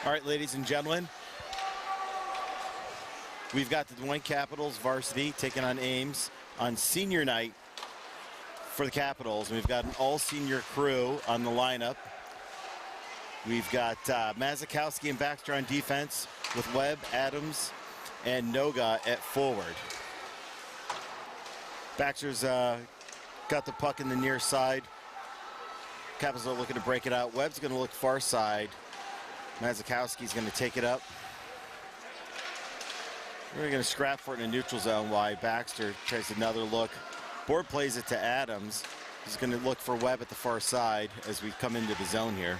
All right, ladies and gentlemen, we've got the Des Moines Capitals varsity taking on Ames on senior night for the Capitals. We've got an all-senior crew on the lineup. We've got Mazikowski and Baxter on defense with Webb, Adams, and Noga at forward. Baxter's got the puck in the near side. Capitals are looking to break it out. Webb's going to look far side. Mazikowski's going to take it up. We're going to scrap for it in a neutral zone while Baxter tries another look. Board plays it to Adams. He's going to look for Webb at the far side as we come into the zone here.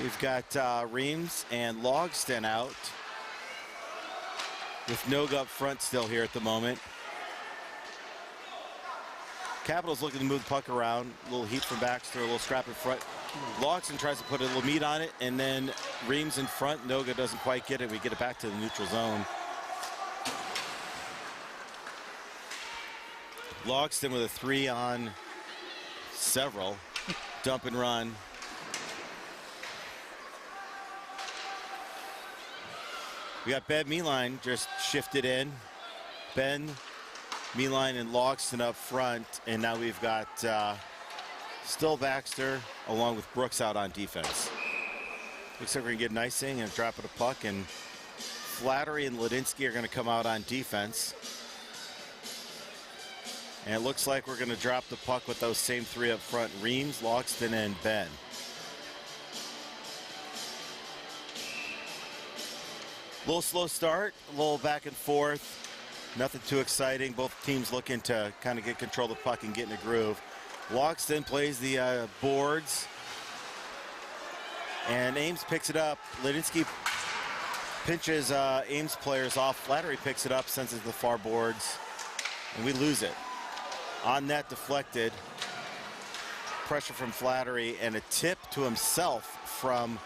We've got Reams and Logston out with Noga up front still here at the moment. Capitals looking to move the puck around. A little heat from Baxter, a little scrap in front. Logston tries to put a little meat on it, and then Reams in front. Noga doesn't quite get it. We get it back to the neutral zone. Logston with a 3 on several. Dump and run. We got Ben Meeline just shifted in. Ben, Meeline, and Logston up front, and now we've got still Baxter along with Brooks out on defense. Looks like we're going to get an icing and a drop of the puck, and Flattery and Ladinsky are going to come out on defense. And it looks like we're going to drop the puck with those same 3 up front, Reams, Logston, and Ben. A little slow start, a little back and forth. Nothing too exciting. Both teams looking to kind of get control of the puck and get in a groove. Logston plays the boards. And Ames picks it up. Ladinsky pinches Ames players off. Flattery picks it up, sends it to the far boards. And we lose it. On net, deflected. Pressure from Flattery and a tip to himself from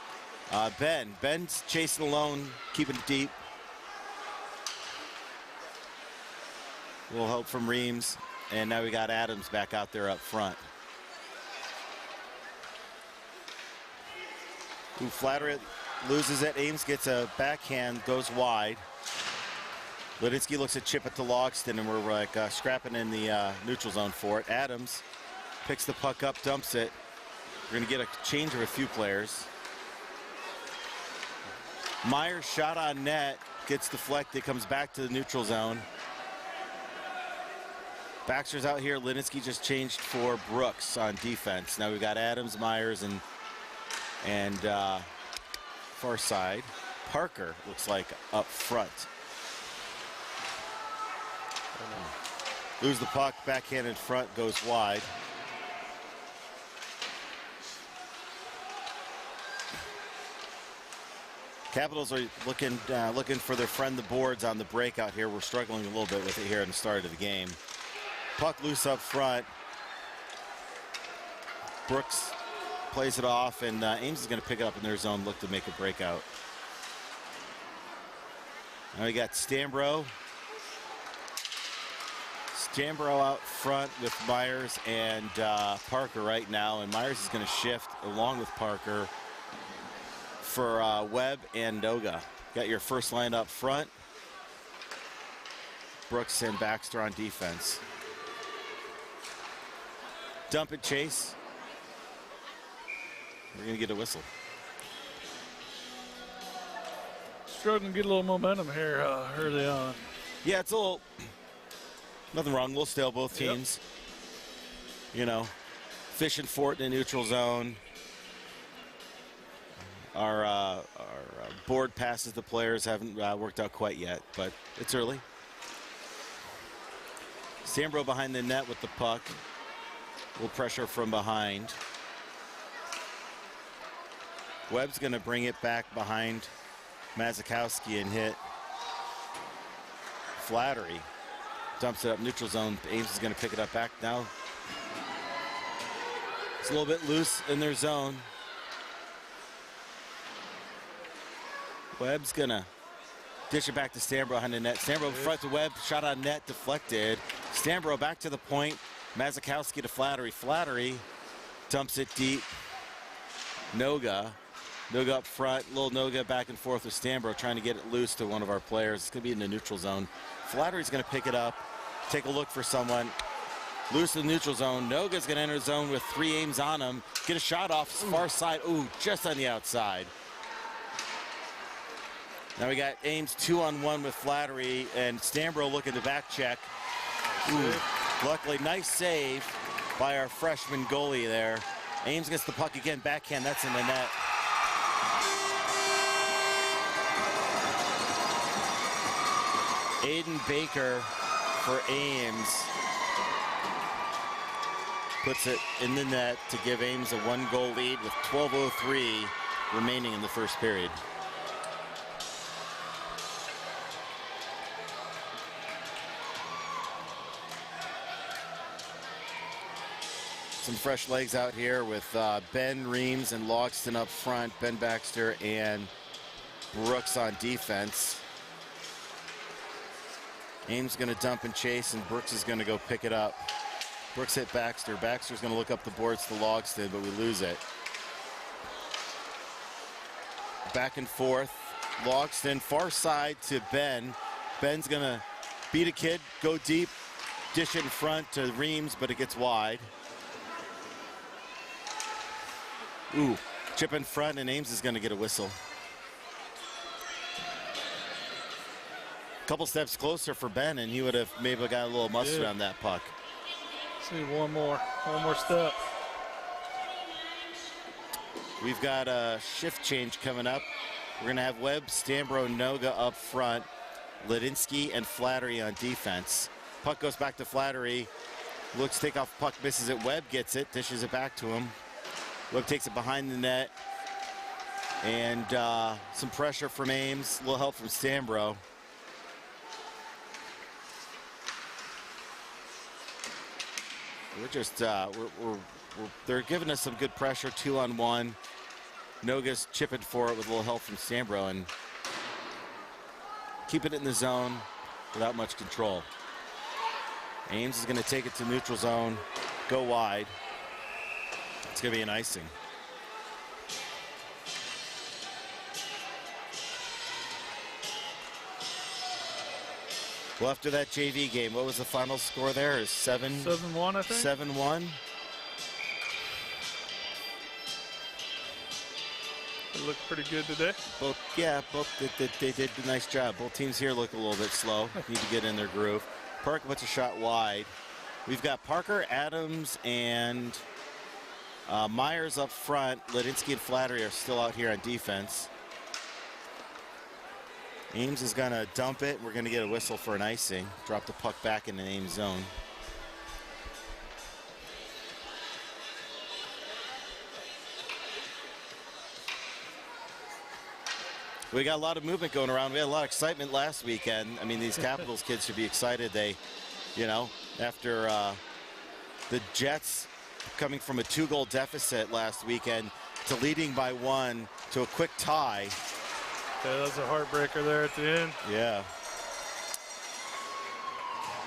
Ben. Ben's chasing alone, keeping it deep. A little help from Reams. And now we got Adams back out there up front. Ooh, Flattery loses it. Ames gets a backhand, goes wide. Ladinsky looks at chip it to Logston, and we're like scrapping in the neutral zone for it. Adams picks the puck up, dumps it. We're going to get a change of a few players. Myers shot on net, gets deflected, comes back to the neutral zone. Baxter's out here. Ladinsky just changed for Brooks on defense. Now we've got Adams, Myers, and far side. Parker looks like up front. Lose the puck, backhand in front, goes wide. Capitals are looking for their friend the boards on the breakout here. We're struggling a little bit with it here in the start of the game. Puck loose up front. Brooks plays it off, and Ames is going to pick it up in their zone, look to make a breakout. Now we got Stambro. Stambro out front with Myers and Parker right now, and Myers is going to shift along with Parker for Webb and Noga. Got your first line up front. Brooks and Baxter on defense. Dump and chase. We're going to get a whistle. Struggling to get a little momentum here early on. Yeah, it's a little... Nothing wrong. A little stale, both teams. Yep. You know, fishing for it in the neutral zone. Our board passes the players haven't worked out quite yet, but it's early. Stambro behind the net with the puck. A little pressure from behind. Webb's going to bring it back behind Mazikowski and hit Flattery. Dumps it up neutral zone. Ames is going to pick it up back now. It's a little bit loose in their zone. Webb's going to dish it back to Stambro behind the net. Stambro in front to Webb. Shot on net, deflected. Stambro back to the point. Mazakowski to Flattery. Flattery dumps it deep. Noga up front. Little Noga back and forth with Stambro trying to get it loose to one of our players. It's going to be in the neutral zone. Flattery's going to pick it up, take a look for someone. Loose to the neutral zone. Noga's going to enter the zone with 3 Ames on him. Get a shot off far side. Ooh, just on the outside. Now we got Ames 2-on-1 with Flattery, and Stambro looking to back check. Ooh, luckily, nice save by our freshman goalie there. Ames gets the puck again, backhand, that's in the net. Aiden Baker for Ames puts it in the net to give Ames a 1-goal lead with 12:03 remaining in the first period. Some fresh legs out here with Ben Reams and Logston up front, Ben Baxter and Brooks on defense. Ames going to dump and chase, and Brooks is going to go pick it up. Brooks hit Baxter. Baxter's going to look up the boards to Logston, but we lose it. Back and forth. Logston, far side to Ben. Ben's going to beat a kid, go deep, dish it in front to Reams, but it gets wide. Ooh, chip in front, and Ames is going to get a whistle. Couple steps closer for Ben, and he would have maybe got a little mustard on that puck. See, one more step. We've got a shift change coming up. We're going to have Webb, Stambro, Noga up front, Ladinsky and Flattery on defense. Puck goes back to Flattery. Looks to take off puck, misses it. Webb gets it, dishes it back to him. Webb takes it behind the net. And some pressure from Ames, a little help from Stambro. We're just, they're giving us some good pressure, 2-on-1. Noga's chipping for it with a little help from Stambro and keeping it in the zone without much control. Ames is going to take it to neutral zone, go wide. It's going to be an icing. Well, after that JV game, what was the final score there? Is 7-1, I think. 7-1. It looked pretty good today. Both they did a nice job. Both teams here look a little bit slow. Need to get in their groove. Parker puts a shot wide. We've got Parker, Adams, and Myers up front. Ladinsky and Flattery are still out here on defense. Ames is going to dump it. We're going to get a whistle for an icing. Drop the puck back in the Ames zone. We got a lot of movement going around. We had a lot of excitement last weekend. I mean, these Capitals kids should be excited. They, you know, after the Jets coming from a 2-goal deficit last weekend to leading by 1 to a quick tie. Yeah, that was a heartbreaker there at the end. Yeah.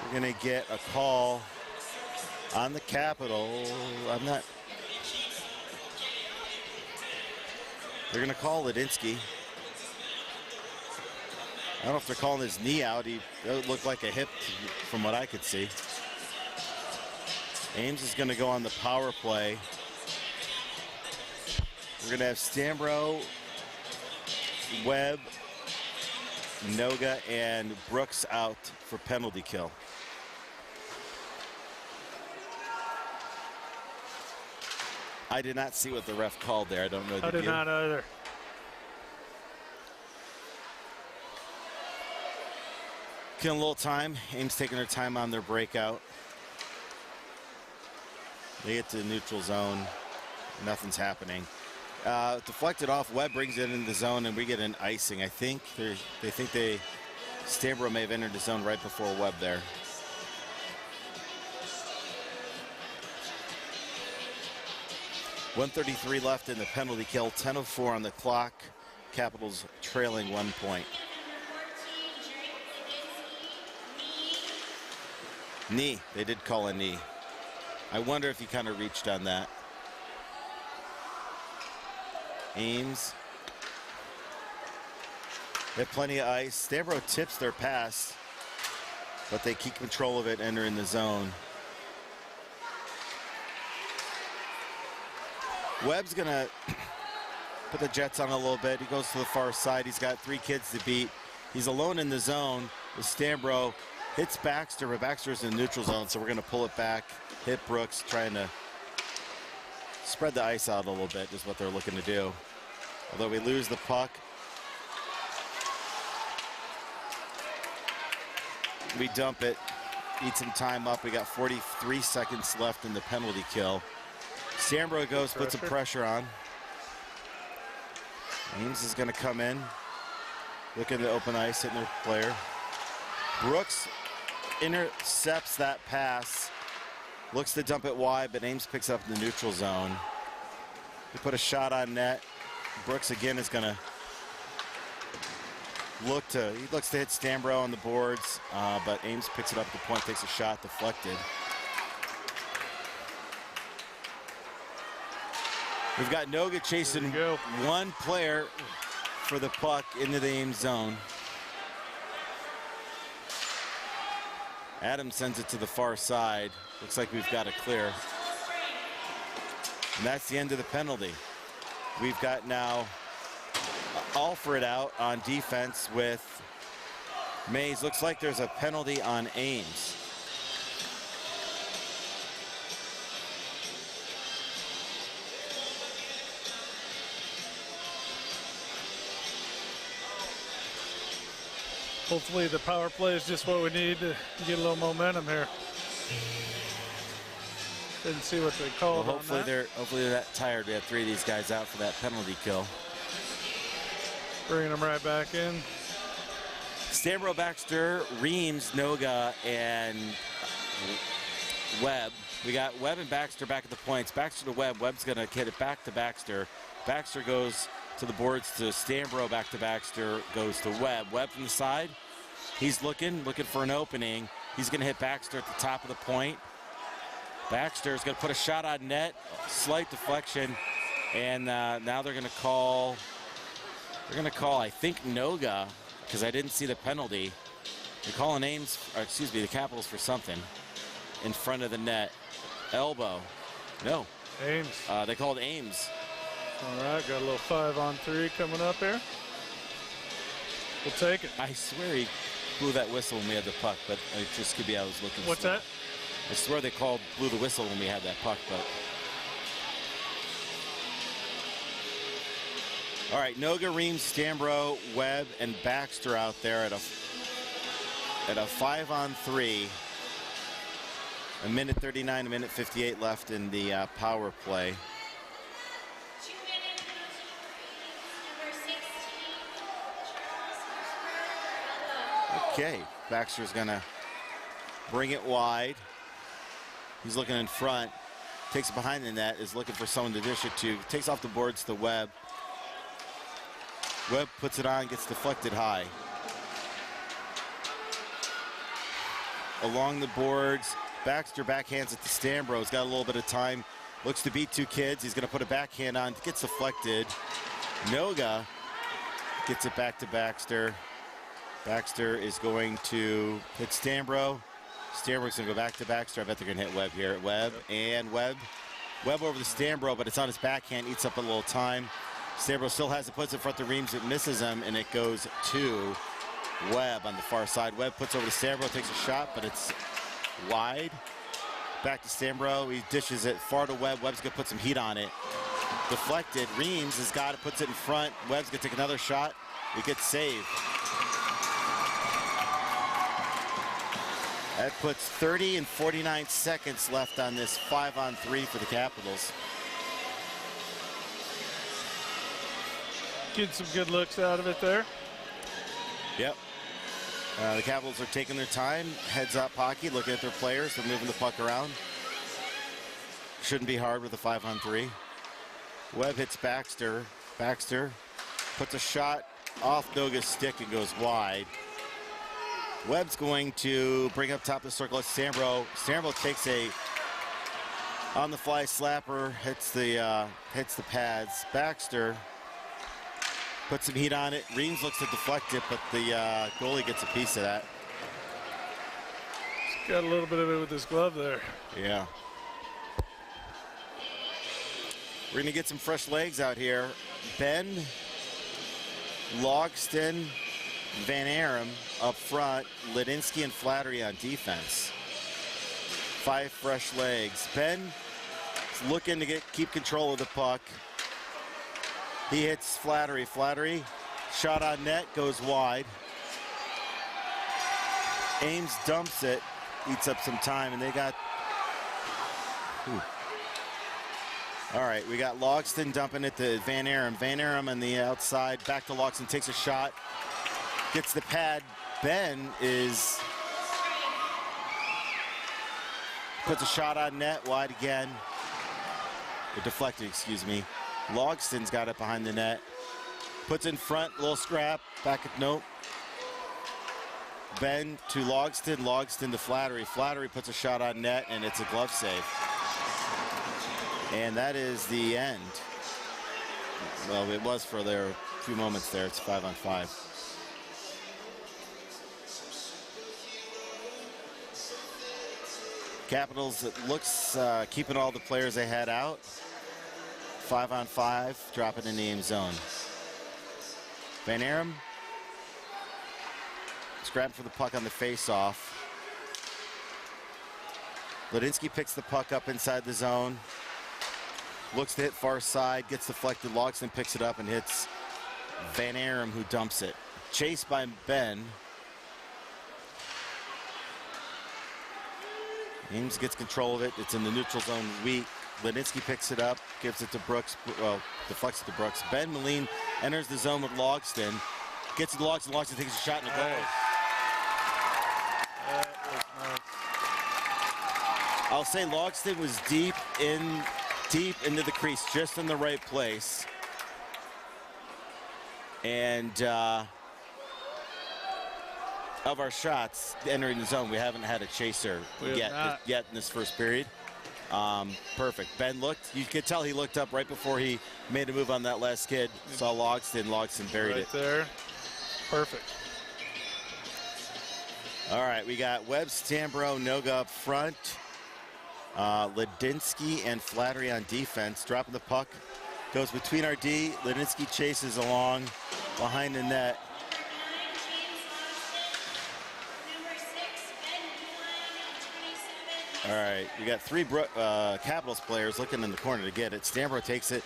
We're going to get a call on the Capitol. They're going to call Ladinsky. I don't know if they're calling his knee out. It looked like a hip from what I could see. Ames is going to go on the power play. We're going to have Stambro, Webb, Noga, and Brooks out for penalty kill. I did not see what the ref called there. I don't know. I did not either. Killing a little time. Ames taking their time on their breakout. They get to the neutral zone. Nothing's happening. Deflected off. Webb brings it into the zone, and we get an icing. I think they think Stambro may have entered the zone right before Webb there. .133 left in the penalty kill. 10:04 on the clock. Capitals trailing 1 point. Knee. They did call a knee. I wonder if he kind of reached on that. Ames. They have plenty of ice. Stambro tips their pass, but they keep control of it, enter in the zone. Webb's gonna put the Jets on a little bit. He goes to the far side. He's got 3 kids to beat. He's alone in the zone with Stambro. Hits Baxter, but Baxter's in the neutral zone, so we're gonna pull it back. Hit Brooks, trying to spread the ice out a little bit is what they're looking to do. Although we lose the puck. We dump it, eat some time up. We got 43 seconds left in the penalty kill. Stambro goes, puts some pressure on. Ames is gonna come in, looking to open ice, hitting their player. Brooks intercepts that pass, looks to dump it wide, but Ames picks up in the neutral zone. They put a shot on net. Brooks again is gonna he looks to hit Stambro on the boards, but Ames picks it up at the point, takes a shot, deflected. We've got Noga chasing one player for the puck into the Ames zone. Adams sends it to the far side. Looks like we've got a clear. And that's the end of the penalty. We've got now Alfred out on defense with Mays. Looks like there's a penalty on Ames. Hopefully the power play is just what we need to get a little momentum here. Didn't see what they called. Well, hopefully they're that tired. We have 3 of these guys out for that penalty kill. Bringing them right back in. Stambro, Baxter, Reams, Noga, and Webb. We got Webb and Baxter back at the points. Baxter to Webb. Webb's going to hit it back to Baxter. Baxter goes to the boards to Stambro, back to Baxter, goes to Webb. Webb from the side. He's looking for an opening. He's going to hit Baxter at the top of the point. Baxter's going to put a shot on net, slight deflection, and now they're going to call, I think, Noga, because I didn't see the penalty. They're calling Ames, or excuse me, the Capitals for something in front of the net. Elbow. No. Ames. They called Ames. All right, got a little 5-on-3 coming up here. We'll take it. I swear he blew that whistle when we had the puck, but it just could be I was looking. What's slow. that? I swear they blew the whistle when we had that puck, but. All right, Noga, Reams, Stambro, Webb, and Baxter out there at a 5-on-3. A minute 39, a minute 58 left in the power play. Okay, Baxter's gonna bring it wide. He's looking in front, takes it behind the net, is looking for someone to dish it to, takes off the boards to Webb. Webb puts it on, gets deflected high. Along the boards, Baxter backhands it to Stambro. He's got a little bit of time, looks to beat 2 kids. He's gonna put a backhand on, gets deflected. Noga gets it back to Baxter. Baxter is going to hit Stambro. Stambro's gonna go back to Baxter. I bet they're gonna hit Webb here. Webb and Webb. Webb over to Stambro, but it's on his backhand, eats up a little time. Stambro still has it, puts it in front of Reams, it misses him, and it goes to Webb on the far side. Webb puts over to Stambro, takes a shot, but it's wide. Back to Stambro, he dishes it far to Webb. Webb's gonna put some heat on it. Deflected, Reams has got it, puts it in front. Webb's gonna take another shot. It gets saved. That puts 30 and 49 seconds left on this 5-on-3 for the Capitals. Get some good looks out of it there. Yep. The Capitals are taking their time. Heads up hockey, looking at their players. They're moving the puck around. Shouldn't be hard with a 5-on-3. Webb hits Baxter. Baxter puts a shot off Noga's stick and goes wide. Webb's going to bring up top of the circle at Stambro. Stambro takes a On the fly slapper hits the pads. Baxter puts some heat on it. Reams looks to deflect it, but the goalie gets a piece of that. He's got a little bit of it with his glove there. Yeah. We're gonna get some fresh legs out here. Ben, Logston, Van Arum up front, Lidinsky and Flattery on defense. 5 fresh legs. Ben is looking to keep control of the puck. He hits Flattery. Flattery, shot on net, goes wide. Ames dumps it, eats up some time, and they got... Ooh. All right, we got Logston dumping it to Van Arum. Van Arum on the outside, back to Logston, takes a shot, gets the pad. Ben puts a shot on net, wide again. Or deflected, excuse me. Logston's got it behind the net. Puts in front, little scrap, back at nope. Ben to Logston, Logston to Flattery. Flattery puts a shot on net, and it's a glove save. And that is the end. Well, it was for a few moments there. It's 5-on-5. Capitals, it looks keeping all the players they had out. 5-on-5, dropping in the Ames zone. Van Arum is grabbing for the puck on the face-off. Lidinsky picks the puck up inside the zone. Looks to hit far side, gets deflected. Logston picks it up and hits Van Arum, who dumps it. Chased by Ben. Ames gets control of it. It's in the neutral zone weak. Lidinsky picks it up, gives it to Brooks, well, deflects it to Brooks. Ben Moline enters the zone with Logston. Gets it to Logston. Logston takes a shot in the goal. That was nice. I'll say Logston was deep into the crease, just in the right place. And of our shots entering the zone, we haven't had a chaser yet in this first period. Perfect. Ben looked, you could tell he looked up right before he made a move on that last kid. Saw Logston buried it. Right there. Perfect. All right, we got Webb, Stambro, Noga up front. Lidinsky and Flattery on defense. Dropping the puck. Goes between our D. Lidinsky chases along behind the net. All right, we got 3 Capitals players looking in the corner to get it. Stambro takes it,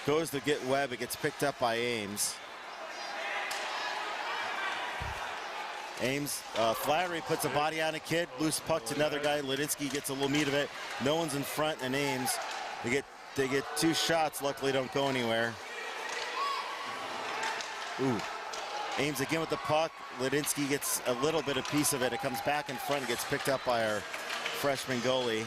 goes to get Webb. It gets picked up by Ames. Flattery puts a body on a kid, loose puck to another guy. Lidinsky gets a little meat of it. No one's in front, and Ames, they get 2 shots. Luckily, don't go anywhere. Ooh, Ames again with the puck. Lidinsky gets a little bit of piece of it. It comes back in front and gets picked up by our freshman goalie.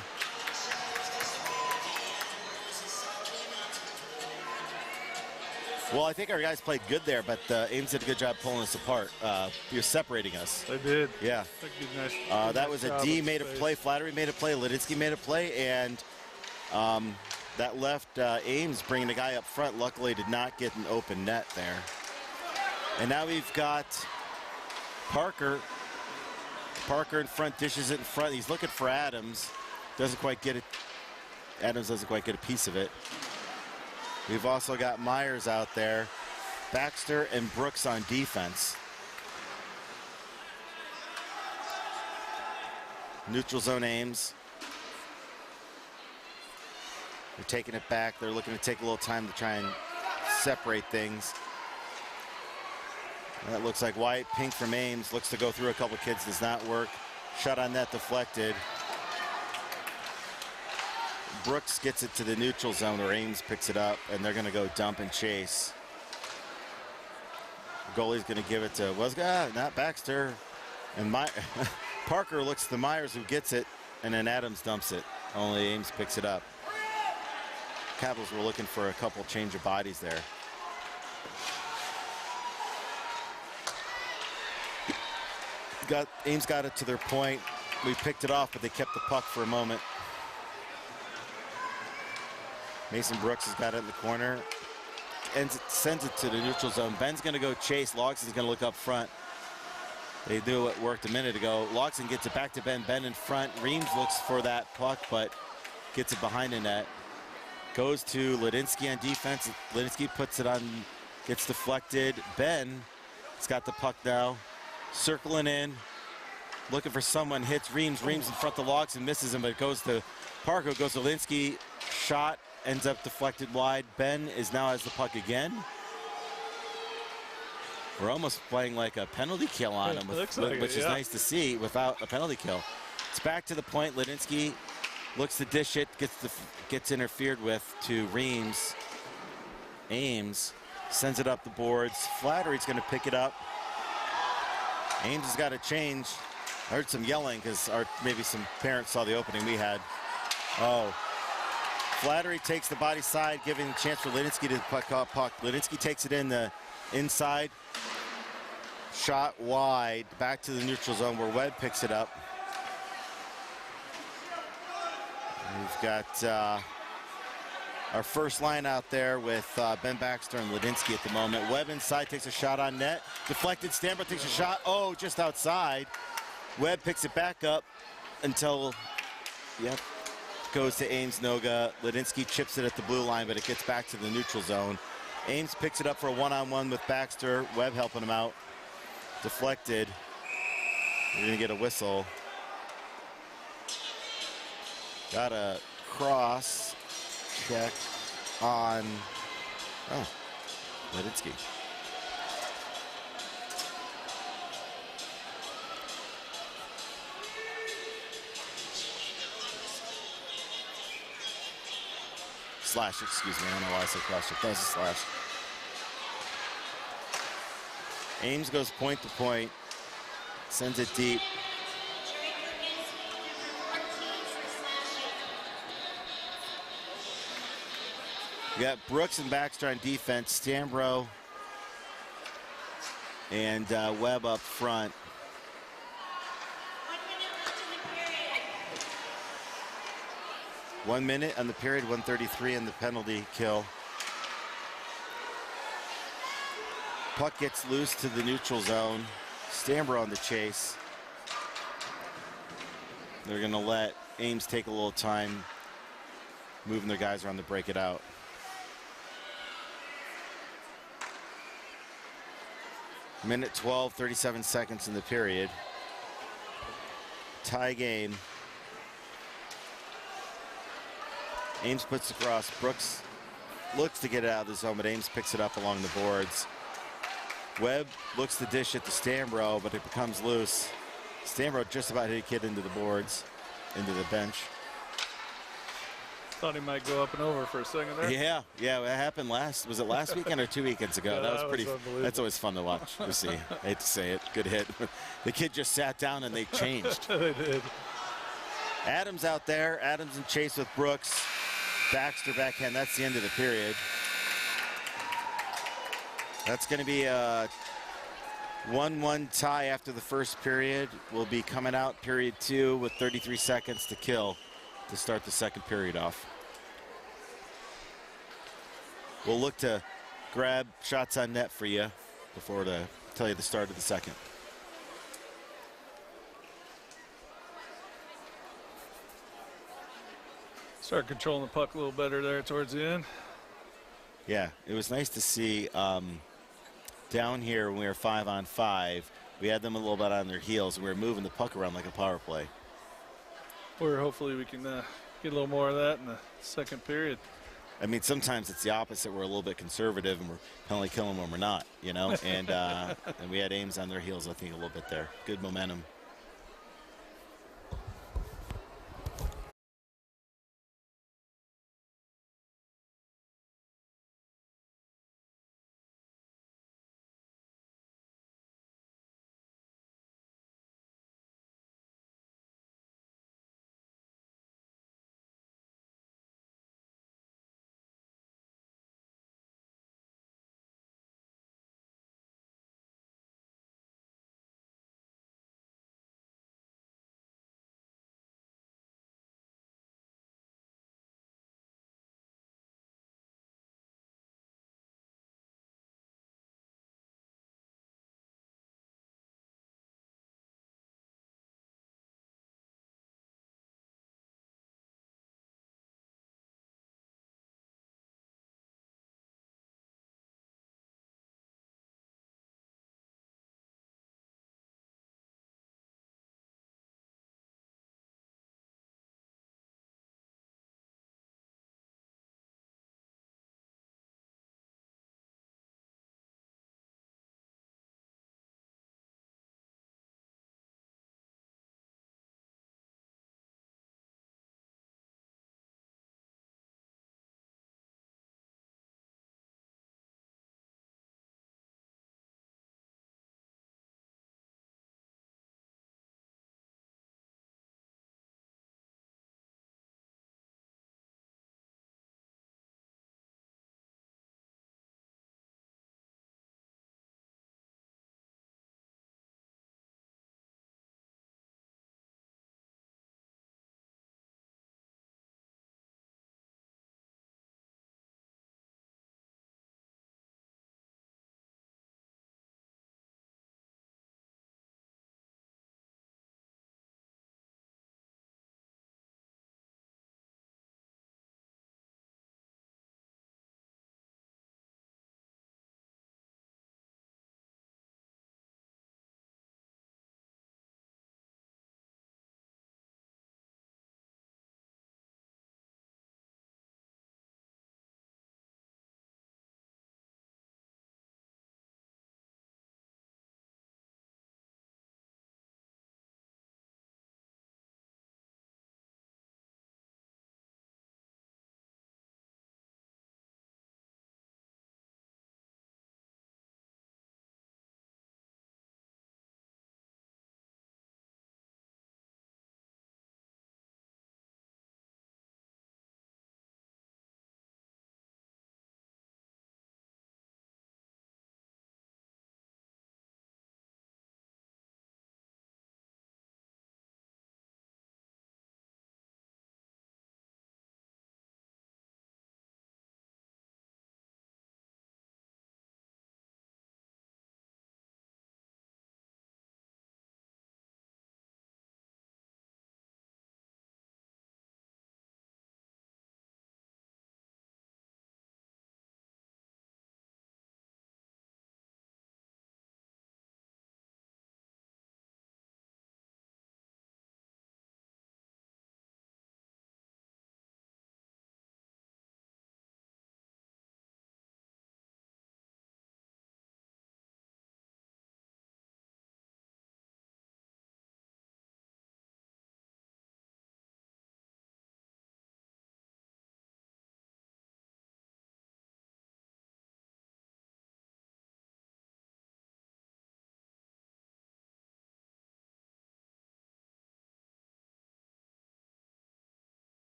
Well, I think our guys played good there, but Ames did a good job pulling us apart. You're separating us. They did. Yeah. That was a D made a play. Flattery made a play. Lidinsky made a play, and that left Ames bringing the guy up front. Luckily, did not get an open net there. And now we've got Parker. Parker in front, dishes it in front. He's looking for Adams. Doesn't quite get it. Adams doesn't quite get a piece of it. We've also got Myers out there. Baxter and Brooks on defense. Neutral zone Ames. They're taking it back. They're looking to take a little time to try and separate things. That looks like white, pink from Ames. Looks to go through a couple kids, does not work. Shot on net deflected. Brooks gets it to the neutral zone where Ames picks it up, and they're going to go dump and chase. The goalie's going to give it to, not Baxter. And Parker looks to Myers, who gets it, and then Adams dumps it. Only Ames picks it up. Capitals were looking for a couple change of bodies there. Ames got it to their point. We picked it off, but they kept the puck for a moment. Mason Brooks has got it in the corner and sends it to the neutral zone. Ben's going to go chase. Logson's going to look up front. They knew it worked a minute ago. Logson gets it back to Ben. Ben in front. Reams looks for that puck, but gets it behind the net. Goes to Ladinsky on defense. Ladinsky puts it on, gets deflected. Ben has got the puck now. Circling in. Looking for someone. Hits Reams. Reams in front of Logson. Misses him, but it goes to Parker. It goes to Ladinsky. Shot ends up deflected wide. Ben is now has the puck again. We're almost playing like a penalty kill on him, which is nice to see without a penalty kill. It's back to the point. Ladinsky looks to dish it, gets interfered with to Reams. Ames sends it up the boards. Flattery's going to pick it up. Ames has got to change. I heard some yelling because maybe some parents saw the opening we had. Oh. Flattery takes the body side, giving a chance for Ladinsky to puck. Ladinsky takes it in the inside. Shot wide, back to the neutral zone where Webb picks it up. We've got our first line out there with Ben Baxter and Ladinsky at the moment. Webb inside takes a shot on net. Deflected, Stambro takes a shot. Oh, just outside. Webb picks it back up until, goes to Ames Noga. Ladinsky chips it at the blue line, but it gets back to the neutral zone. Ames picks it up for a one-on-one with Baxter. Webb helping him out. Deflected. We're gonna get a whistle. Got a cross check on Ladinsky. Slash, excuse me. I don't know why I said cross check. That was a slash. Ames goes point to point, sends it deep. We got Brooks and Baxter on defense, Stambro and Webb up front. One minute on the period, 1:33 in the penalty kill. Puck gets loose to the neutral zone. Stambro on the chase. They're going to let Ames take a little time moving their guys around to break it out. Minute 12, 37 seconds in the period. Tie game. Ames puts it across. Brooks looks to get it out of the zone, but Ames picks it up along the boards. Webb looks to dish it to Stambro, but it becomes loose. Stambro just about hit a kid into the boards, into the bench. Thought he might go up and over for a second there. Yeah, that happened was it last weekend or 2 weekends ago? Yeah, that was pretty, that's always fun to watch, to see. I hate to say it, good hit. The kid just sat down and they changed. They did. Adams out there, Adams in chase with Brooks. Baxter backhand, that's the end of the period. That's going to be a 1-1 tie after the first period. We'll be coming out period 2 with 33 seconds to kill to start the second period off. We'll look to grab shots on net for you before to tell you the start of the second. Start controlling the puck a little better there towards the end. Yeah, it was nice to see down here when we were 5-on-5, we had them a little bit on their heels and we were moving the puck around like a power play. Or hopefully we can get a little more of that in the second period. I mean, sometimes it's the opposite. We're a little bit conservative and we're penalty killing when we're not, you know, and we had Ames on their heels, I think, a little bit there. Good momentum.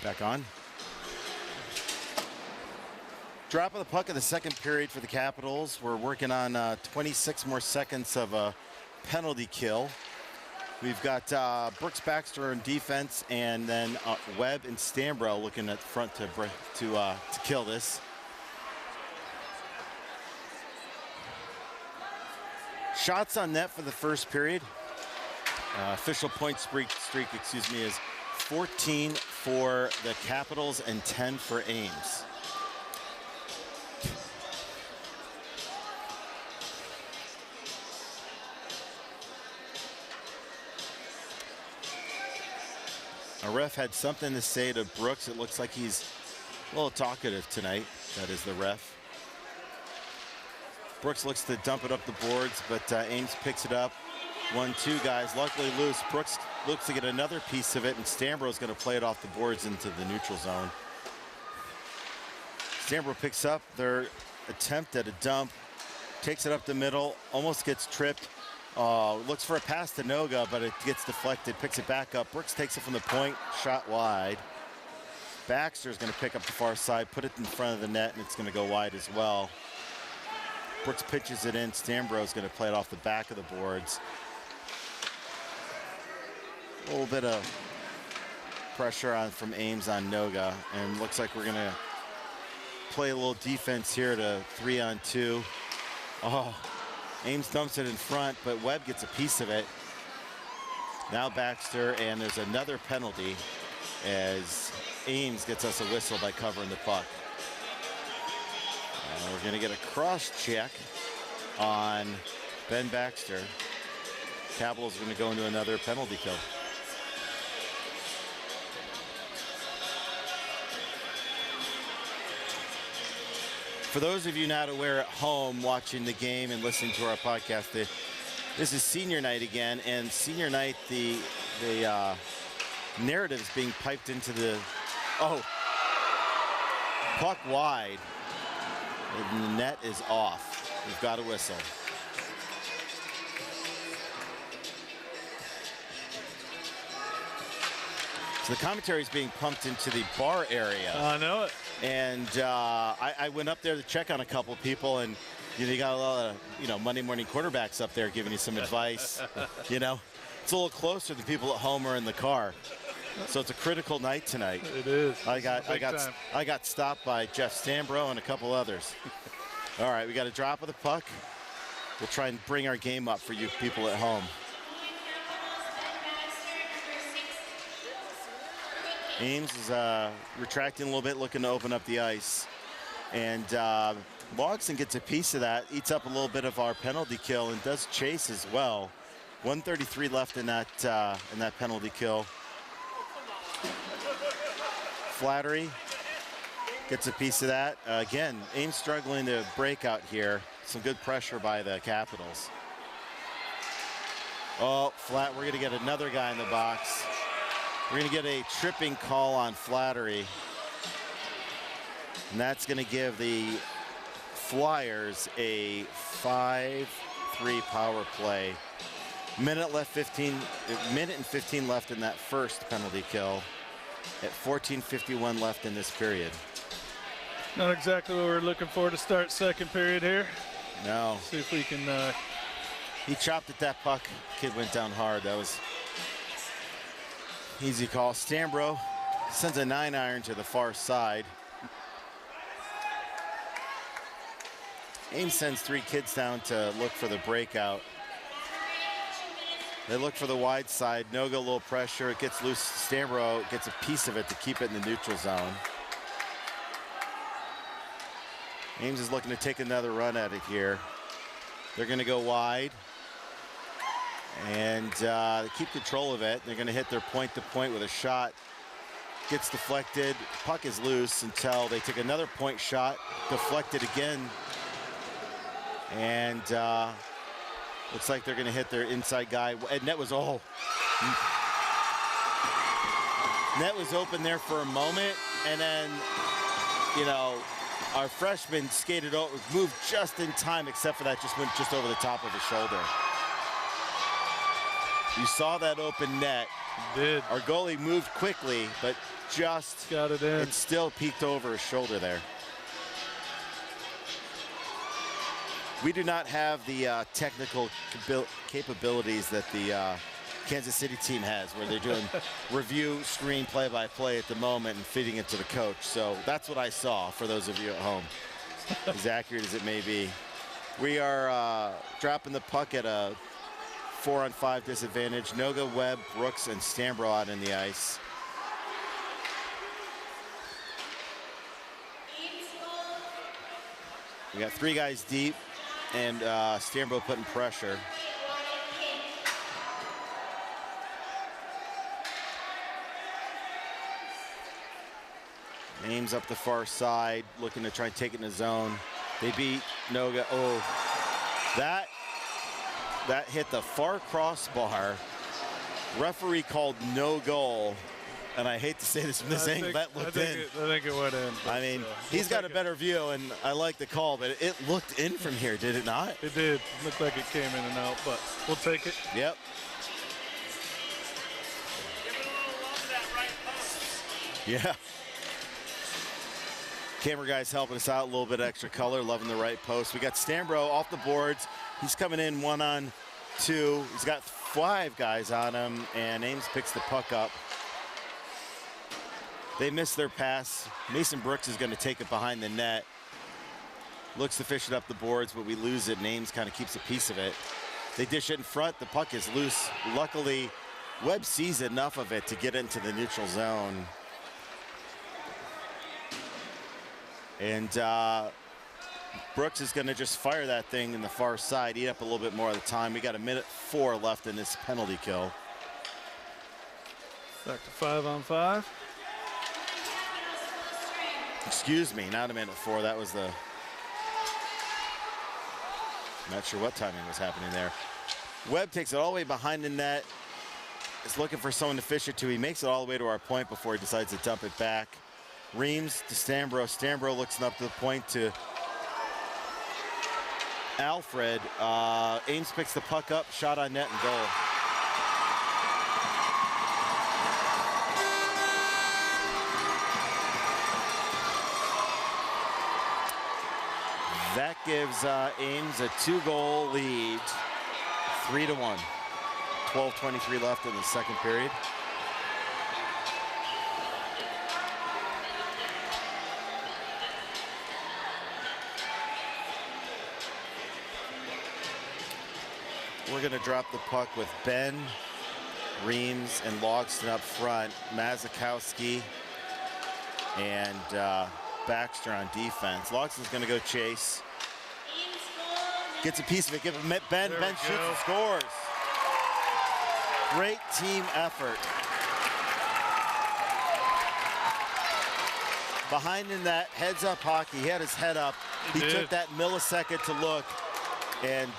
Back on. Drop of the puck in the second period for the Capitals. We're working on 26 more seconds of a penalty kill. We've got Brooks Baxter in defense, and then Webb and Stambro looking at front to kill this. Shots on net for the first period. Official point streak, is 14 for the Capitals and 10 for Ames. Our ref had something to say to Brooks. It looks like he's a little talkative tonight. That is the ref. Brooks looks to dump it up the boards, but Ames picks it up. 1-2 guys, luckily loose. Brooks looks to get another piece of it, and Stambro's going to play it off the boards into the neutral zone. Stambro picks up their attempt at a dump, takes it up the middle, almost gets tripped. Looks for a pass to Noga, but it gets deflected, picks it back up. Brooks takes it from the point, shot wide. Baxter's going to pick up the far side, put it in front of the net, and it's going to go wide as well. Brooks pitches it in. Stambro's going to play it off the back of the boards. A little bit of pressure on from Ames on Noga, and looks like we're going to play a little defense here to 3-on-2. Oh, Ames dumps it in front, but Webb gets a piece of it. Now Baxter, and there's another penalty as Ames gets us a whistle by covering the puck. We're going to get a cross check on Ben Baxter. Capitals are going to go into another penalty kill. For those of you not aware at home watching the game and listening to our podcast, this is senior night again, and senior night the narrative is being piped into the puck wide. And the net is off. We've got a whistle. So the commentary is being pumped into the bar area. I know it. And I went up there to check on a couple of people, and you got a lot of Monday morning quarterbacks up there giving you some advice. It's a little closer than people at home or in the car. So it's a critical night tonight. It is. I got stopped by Jeff Stambro and a couple others. All right, we got a drop of the puck. We'll try and bring our game up for you people at home. Ames is retracting a little bit, looking to open up the ice. And Logston gets a piece of that, eats up a little bit of our penalty kill, and does chase as well. 1:33 left in that penalty kill. Flattery gets a piece of that. Again, Ames struggling to break out here. Some good pressure by the Capitals. Oh, we're going to get another guy in the box. We're going to get a tripping call on Flattery. And that's going to give the Flyers a 5-3 power play. Minute and 15 left in that first penalty kill. At 14:51 left in this period. Not exactly what we're looking for to start second period here. No. See if we can. He chopped at that puck. Kid went down hard. That was easy call. Stambro sends a 9-iron to the far side. Ames sends 3 kids down to look for the breakout. They look for the wide side. Noga, a little pressure. It gets loose. Stambro gets a piece of it to keep it in the neutral zone. Ames is looking to take another run at it here. They're going to go wide and keep control of it. They're going to hit their point-to-point with a shot. Gets deflected. Puck is loose until they take another point shot. Deflected again. And looks like they're going to hit their inside guy. And net was net was open there for a moment, and then our freshman skated over, moved just in time, except for that just went just over the top of his shoulder. You saw that open net. Did. Our goalie moved quickly, but just got it in. It still peeked over his shoulder there. We do not have the technical capabilities that the Kansas City team has, where they're doing review screen play-by-play at the moment and feeding it to the coach. So that's what I saw for those of you at home, as accurate as it may be. We are dropping the puck at a 4-on-5 disadvantage. Noga, Webb, Brooks, and Stambro out in the ice. We got 3 guys deep, and Stambro putting pressure. Ames up the far side, looking to try and take it in the zone. They beat Noga. Oh, that hit the far crossbar. Referee called no goal. And I hate to say this from this angle, that looked in. I think it went in. I mean, he's got a better view, and I like the call, but it looked in from here, did it not? It did. Looked like it came in and out, but we'll take it. Yep. Yeah. Camera guy's helping us out, a little bit extra color, loving the right post. We got Stambro off the boards. He's coming in 1-on-2. He's got 5 guys on him, and Ames picks the puck up. They miss their pass. Mason Brooks is going to take it behind the net. Looks to fish it up the boards, but we lose it, and Ames kind of keeps a piece of it. They dish it in front. The puck is loose. Luckily, Webb sees enough of it to get into the neutral zone. And Brooks is going to just fire that thing in the far side, eat up a little bit more of the time. We got 1:04 left in this penalty kill. Back to 5-on-5. Excuse me, not 1:04. That was the... Not sure what timing was happening there. Webb takes it all the way behind the net. Is looking for someone to fish it to. He makes it all the way to our point before he decides to dump it back. Reams to Stambro. Stambro looks up to the point to Alfred. Ames picks the puck up, shot on net and goal. That gives Ames a 2-goal lead, 3-1. 12:23 left in the second period. We're going to drop the puck with Ben, Reams, and Logston up front. Mazakowski and Baxter on defense. Logston's going to go chase. Gets a piece of it. Give him Ben. Ben shoots and scores. Great team effort. Behind in that heads-up hockey, he had his head up. He took that millisecond to look and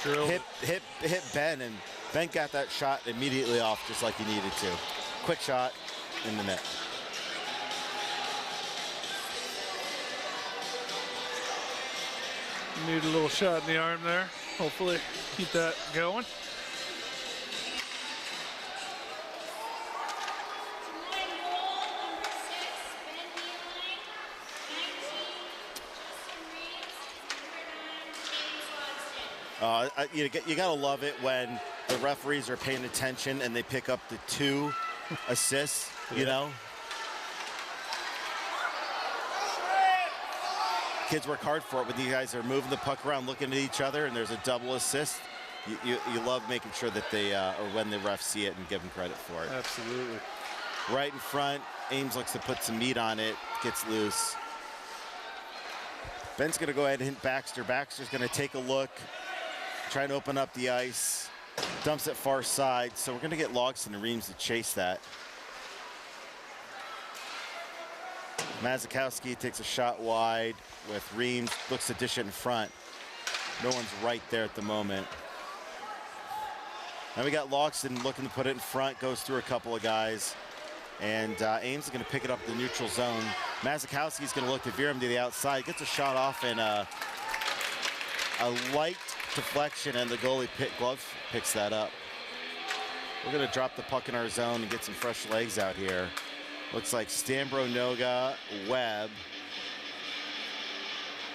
hit Ben, and Ben got that shot immediately off just like he needed to. Quick shot in the net. Need a little shot in the arm there. Hopefully keep that going. You gotta love it when the referees are paying attention and they pick up the 2 assists, you know? Kids work hard for it when you guys are moving the puck around, looking at each other, and there's a double assist. You love making sure that they, or when the refs see it and give them credit for it. Absolutely. Right in front, Ames looks to put some meat on it, gets loose. Ben's gonna go ahead and hit Baxter. Baxter's gonna take a look, try and open up the ice, dumps it far side. So we're gonna get Logston and Reams to chase that. Mazakowski takes a shot wide with Reams, looks to dish it in front. No one's right there at the moment. Now we got Logston looking to put it in front, goes through a couple of guys. And Ames is gonna pick it up in the neutral zone. Mazakowski's gonna look to veer him to the outside, gets a shot off and a light deflection, and the goalie glove picks that up. We're going to drop the puck in our zone and get some fresh legs out here. Looks like Stambro, Noga, Webb,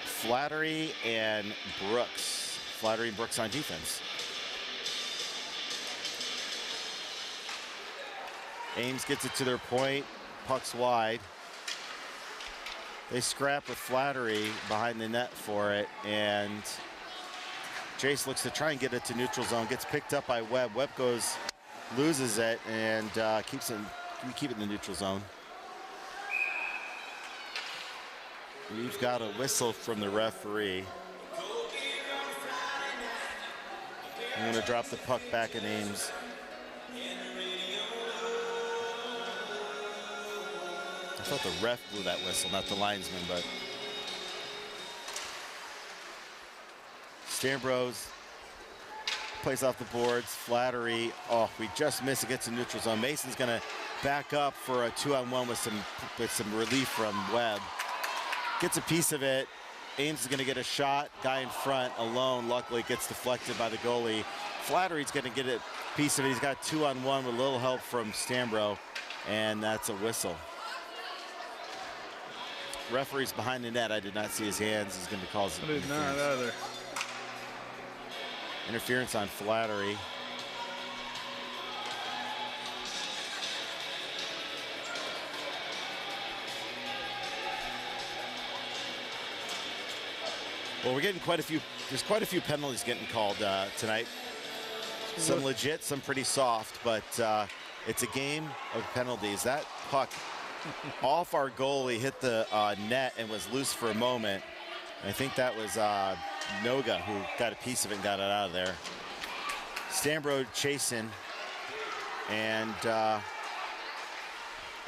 Flattery, and Brooks. Flattery and Brooks on defense. Ames gets it to their point. Puck's wide. They scrap with Flattery behind the net for it, and Jace looks to try and get it to neutral zone. Gets picked up by Webb. Webb loses it, and keep it in the neutral zone. We've got a whistle from the referee. I'm going to drop the puck back in Ames. I thought the ref blew that whistle, not the linesman, but Stambros plays off the boards. Flattery, oh, we just missed it, gets in neutral zone. Mason's gonna back up for a 2-on-1 with some relief from Webb. Gets a piece of it. Ames is gonna get a shot. Guy in front alone, luckily gets deflected by the goalie. Flattery's gonna get a piece of it. He's got 2-on-1 with a little help from Stambro, and that's a whistle. Referee's behind the net. I did not see his hands. He's going to call some interference. I did not either. Interference on Flattery. Well, we're getting there's quite a few penalties getting called tonight. Some legit, some pretty soft, but it's a game of penalties. That puck off our goalie, hit the net and was loose for a moment. I think that was Noga who got a piece of it and got it out of there. Stambro chasing, and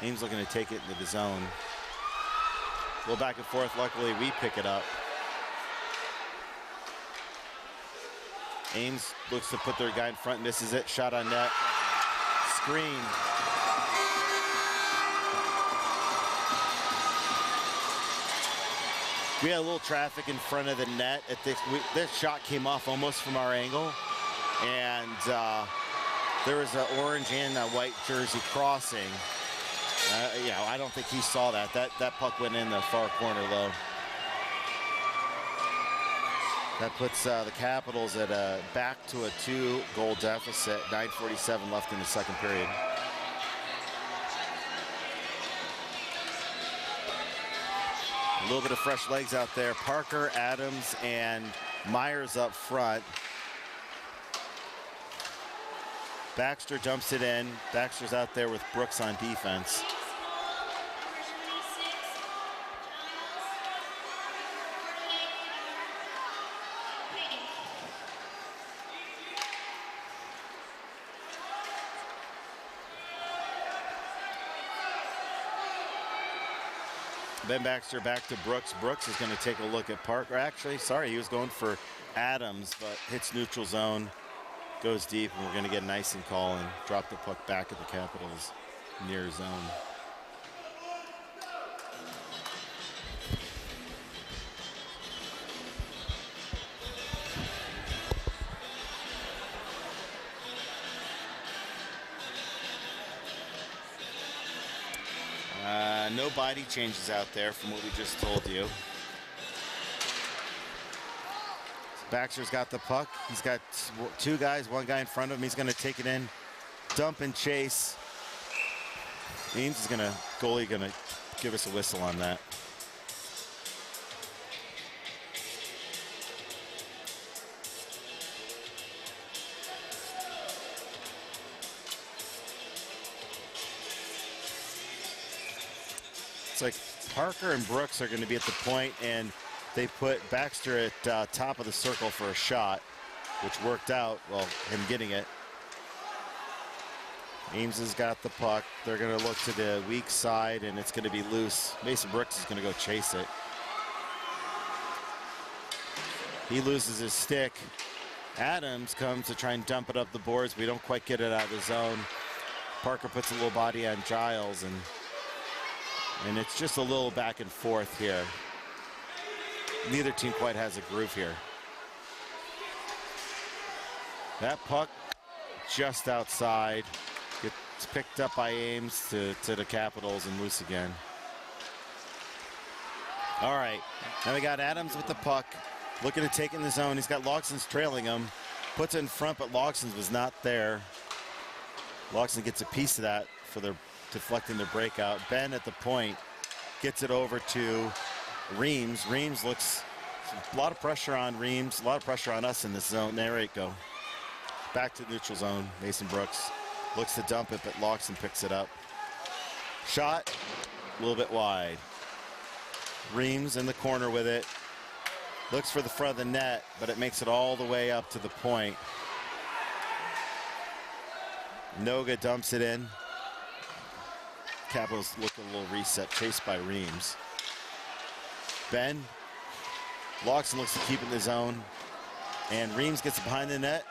Ames looking to take it into the zone. A little back and forth. Luckily, we pick it up. Ames looks to put their guy in front, misses it. Shot on net. Screen. We had a little traffic in front of the net. This shot came off almost from our angle, and there was an orange and a white jersey crossing. I don't think he saw that. That puck went in the far corner low. That puts the Capitals at back to a 2-goal deficit. 9:47 left in the second period. A little bit of fresh legs out there. Parker, Adams, and Myers up front. Baxter dumps it in. Baxter's out there with Brooks on defense. Ben Baxter back to Brooks. Brooks is going to take a look at Parker. Actually, sorry, he was going for Adams, but hits neutral zone, goes deep, and we're going to get an icing call and drop the puck back at the Capitals near zone. No body changes out there from what we just told you. Baxter's got the puck. He's got two guys, one guy in front of him. He's going to take it in, dump and chase. Ames is goalie going to give us a whistle on that. It's like Parker and Brooks are going to be at the point, and they put Baxter at top of the circle for a shot, which worked out, well, him getting it. Ames has got the puck. They're going to look to the weak side, and it's going to be loose. Mason Brooks is going to go chase it. He loses his stick. Adams comes to try and dump it up the boards. We don't quite get it out of the zone. Parker puts a little body on Giles, and it's just a little back and forth here. Neither team quite has a groove here. That puck just outside. Gets picked up by Ames to the Capitals and loose again. All right, now we got Adams with the puck, looking to take in the zone. He's got Logson's trailing him, puts it in front, but Logson's was not there. Logson gets a piece of that for their deflecting their breakout. Ben at the point gets it over to Reams. Reams looks, a lot of pressure on Reams, a lot of pressure on us in this zone. There it go. Back to the neutral zone. Mason Brooks looks to dump it, but Logson picks it up. Shot, a little bit wide. Reams in the corner with it. Looks for the front of the net, but it makes it all the way up to the point. Noga dumps it in. Capitals look a little reset, chased by Reams. Ben. Logson looks to keep it in the zone. And Reams gets it behind the net.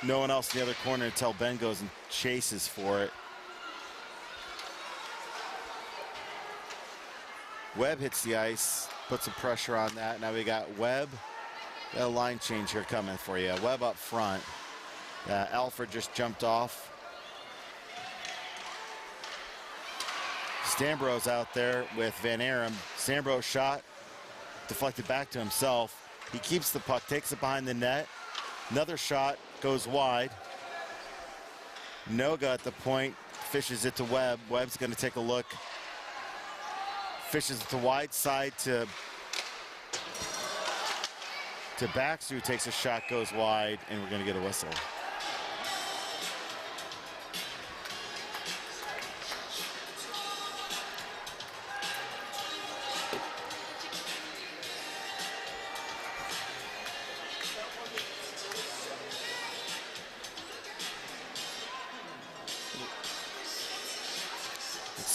No one else in the other corner until Ben goes and chases for it. Webb hits the ice, puts some pressure on that. Now we got Webb. Got a line change here coming for you. Webb up front. Alfred just jumped off. Stambro's out there with Van Arum. Stambro shot, deflected back to himself. He keeps the puck, takes it behind the net. Another shot goes wide. Noga at the point, fishes it to Webb. Webb's going to take a look. Fishes it to wide side to Baxter, who takes a shot, goes wide, and we're going to get a whistle.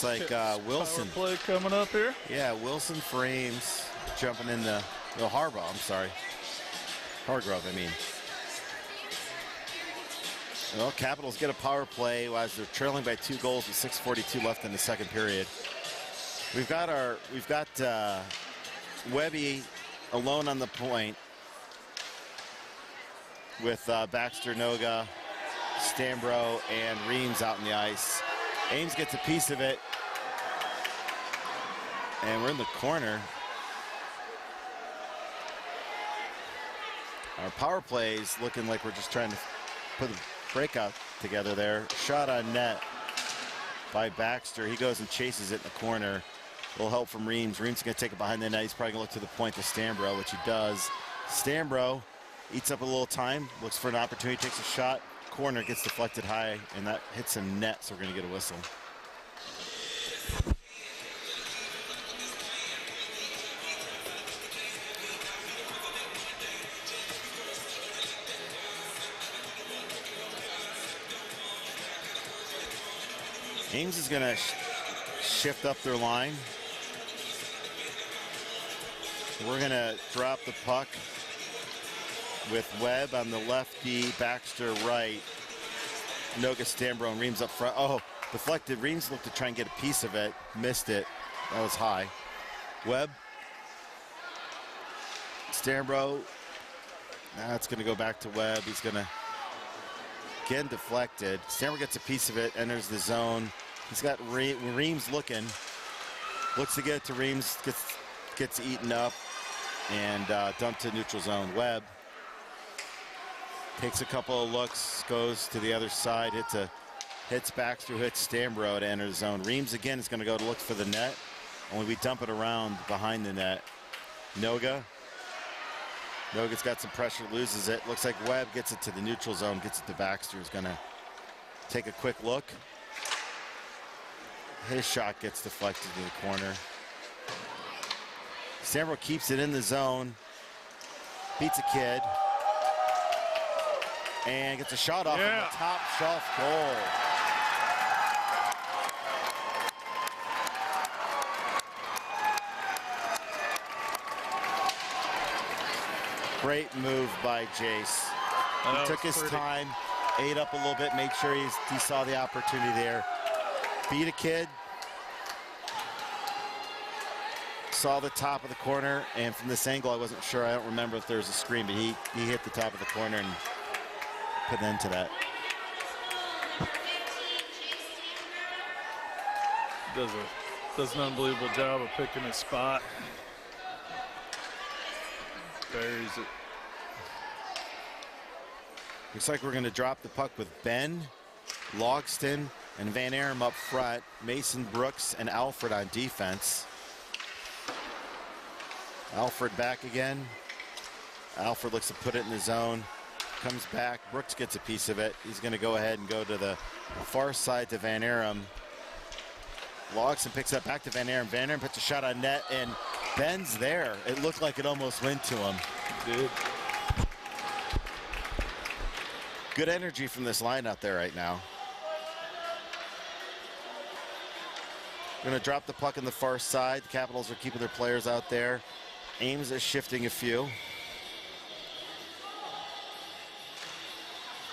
Like Wilson. Power play coming up here. Yeah, Wilson for Ames jumping in the Harbaugh, I'm sorry. Hargrove, I mean. Well, Capitals get a power play as they're trailing by 2 goals with 6:42 left in the second period. We've got Webby alone on the point with Baxter, Noga, Stambro, and Reams out in the ice. Ames gets a piece of it. And we're in the corner. Our power play is looking like we're just trying to put a breakout together there. Shot on net by Baxter. He goes and chases it in the corner. A little help from Reams. Reams is going to take it behind the net. He's probably going to look to the point to Stambro, which he does. Stambro eats up a little time, looks for an opportunity, takes a shot. Corner gets deflected high, and that hits him net, so we're going to get a whistle. Ames is going to shift up their line. We're going to drop the puck with Webb on the lefty, Baxter right, Noga, Stambro, and Reams up front. Oh, deflected. Reams looked to try and get a piece of it, missed it. That was high. Webb, Stambro. Now it's going to go back to Webb. He's going to again deflected. Stambro gets a piece of it, enters the zone. He's got Reams looking, looks to get it to Reams, gets eaten up and dumped to neutral zone. Webb takes a couple of looks, goes to the other side, hits Baxter, hits Stambro to enter the zone. Reams again is going to go to look for the net, only we dump it around behind the net. Noga's got some pressure, loses it. Looks like Webb gets it to the neutral zone, gets it to Baxter, who's going to take a quick look. His shot gets deflected to the corner. Stambro keeps it in the zone, beats a kid, and gets a shot off on the top shelf goal. Great move by Jace. He took his time, ate up a little bit, made sure he saw the opportunity there. Beat a kid. Saw the top of the corner, and from this angle I wasn't sure. I don't remember if there was a screen, but he hit the top of the corner and put an end to that. does an unbelievable job of picking his spot. Buries it. Looks like we're going to drop the puck with Ben, Logston, and Van Arum up front. Mason Brooks and Alfred on defense. Alfred back again. Alfred looks to put it in the zone. Comes back. Brooks gets a piece of it. He's going to go ahead and go to the far side to Van Arum. Logston picks up back to Van Arum. Van Arum puts a shot on net, and Ben's there. It looked like it almost went to him. Dude. Good energy from this line out there right now. Going to drop the puck on the far side. The Capitals are keeping their players out there. Ames is shifting a few.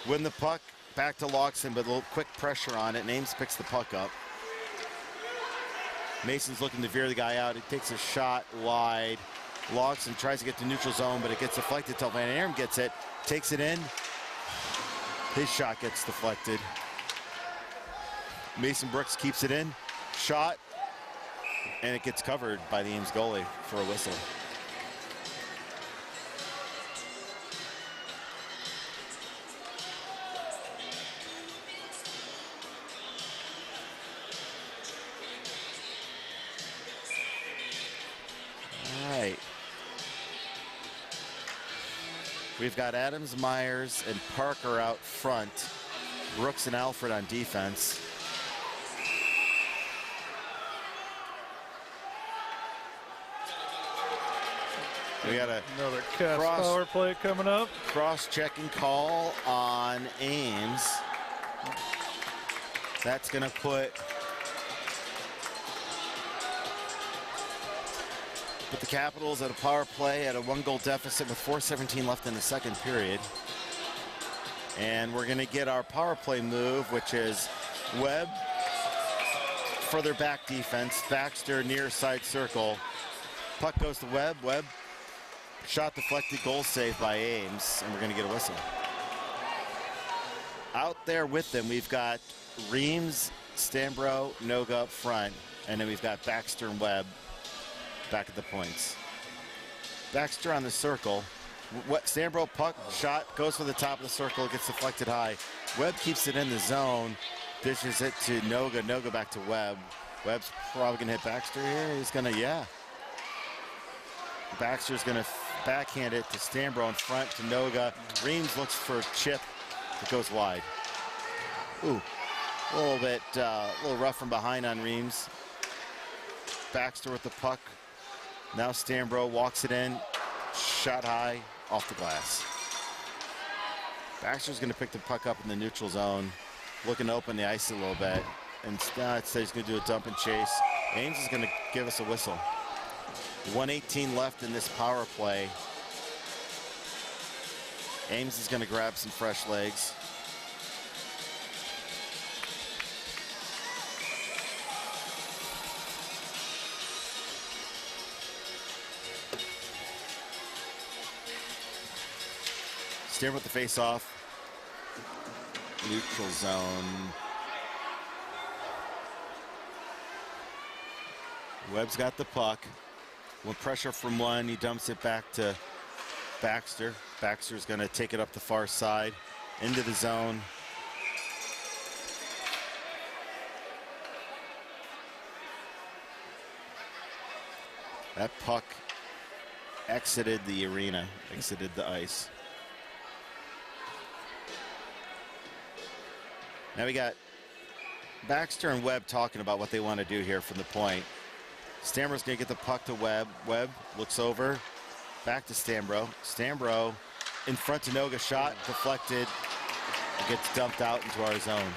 Win the puck, back to Logston, but a little quick pressure on it, and Ames picks the puck up. Mason's looking to veer the guy out. He takes a shot wide. Logston tries to get to neutral zone, but it gets deflected till Van Arum gets it, takes it in. His shot gets deflected. Mason Brooks keeps it in, shot, and it gets covered by the Ames goalie for a whistle. We've got Adams, Myers, and Parker out front. Brooks and Alfred on defense. We got another power play coming up. Cross-checking call on Ames. That's going to put the Capitals at a power play at a 1-goal deficit with 4:17 left in the second period. And we're going to get our power play move, which is Webb, further back defense, Baxter near side circle. Puck goes to Webb. Webb, shot deflected, goal saved by Ames, and we're going to get a whistle. Out there with them, we've got Reams, Stambro, Noga up front, and then we've got Baxter and Webb back at the points. Baxter on the circle. Stambro puck shot goes for the top of the circle, gets deflected high. Webb keeps it in the zone, dishes it to Noga. Noga back to Webb. Webb's probably gonna hit Baxter here. He's gonna, yeah. Baxter's gonna backhand it to Stambro in front to Noga. Reams looks for a chip. It goes wide. Ooh, a little bit, a little rough from behind on Reams. Baxter with the puck. Now Stambro walks it in, shot high, off the glass. Baxter's going to pick the puck up in the neutral zone, looking to open the ice a little bit. And now it says he's going to do a dump and chase. Ames is going to give us a whistle. 1:18 left in this power play. Ames is going to grab some fresh legs. Stambro with the face-off. Neutral zone. Webb's got the puck. With pressure from one, he dumps it back to Baxter. Baxter's going to take it up the far side, into the zone. That puck exited the arena, exited the ice. Now we got Baxter and Webb talking about what they want to do here from the point. Stambro's going to get the puck to Webb. Webb looks over, back to Stambro. Stambro in front to Noga, shot, deflected. It gets dumped out into our zone.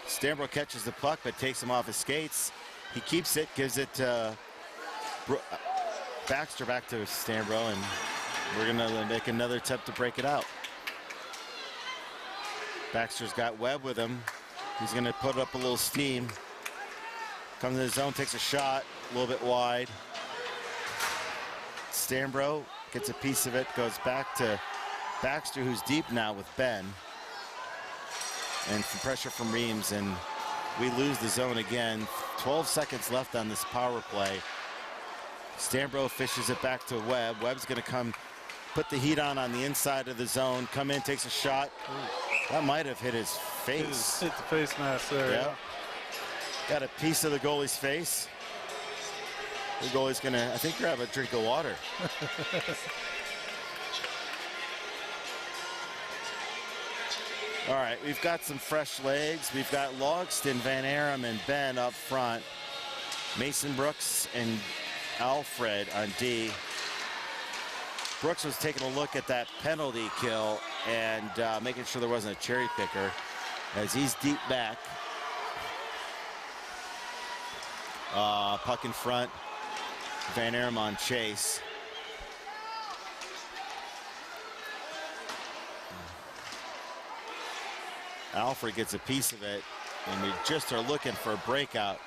Stambro catches the puck, but takes him off his skates. He keeps it, gives it to Baxter back to Stambro, and we're going to make another attempt to break it out. Baxter's got Webb with him. He's going to put up a little steam. Comes in the zone, takes a shot, a little bit wide. Stambro gets a piece of it, goes back to Baxter, who's deep now with Ben. and some pressure from Ames, and we lose the zone again. 12 seconds left on this power play. Stambro fishes it back to Webb. Webb's going to come put the heat on the inside of the zone, come in, takes a shot. That might have hit his face. Hit the face mask there. Yeah. Got a piece of the goalie's face. The goalie's going to, I think, grab a drink of water. All right, we've got some fresh legs. We've got Logston, Van Aram, and Ben up front. Mason Brooks and Alfred on D. Brooks was taking a look at that penalty kill and making sure there wasn't a cherry picker as he's deep back. Puck in front. Van Aram on chase. Alfred gets a piece of it, and we just are looking for a breakout.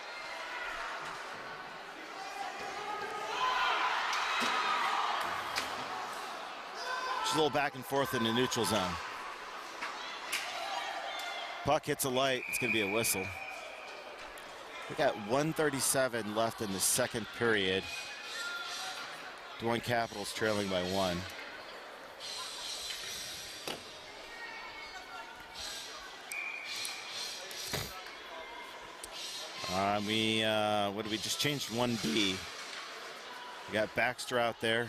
Just a little back and forth in the neutral zone. Puck hits a light, it's going to be a whistle. We got 1:37 left in the second period. Des Moines Capitals trailing by 1. What did we just changed 1B? We got Baxter out there.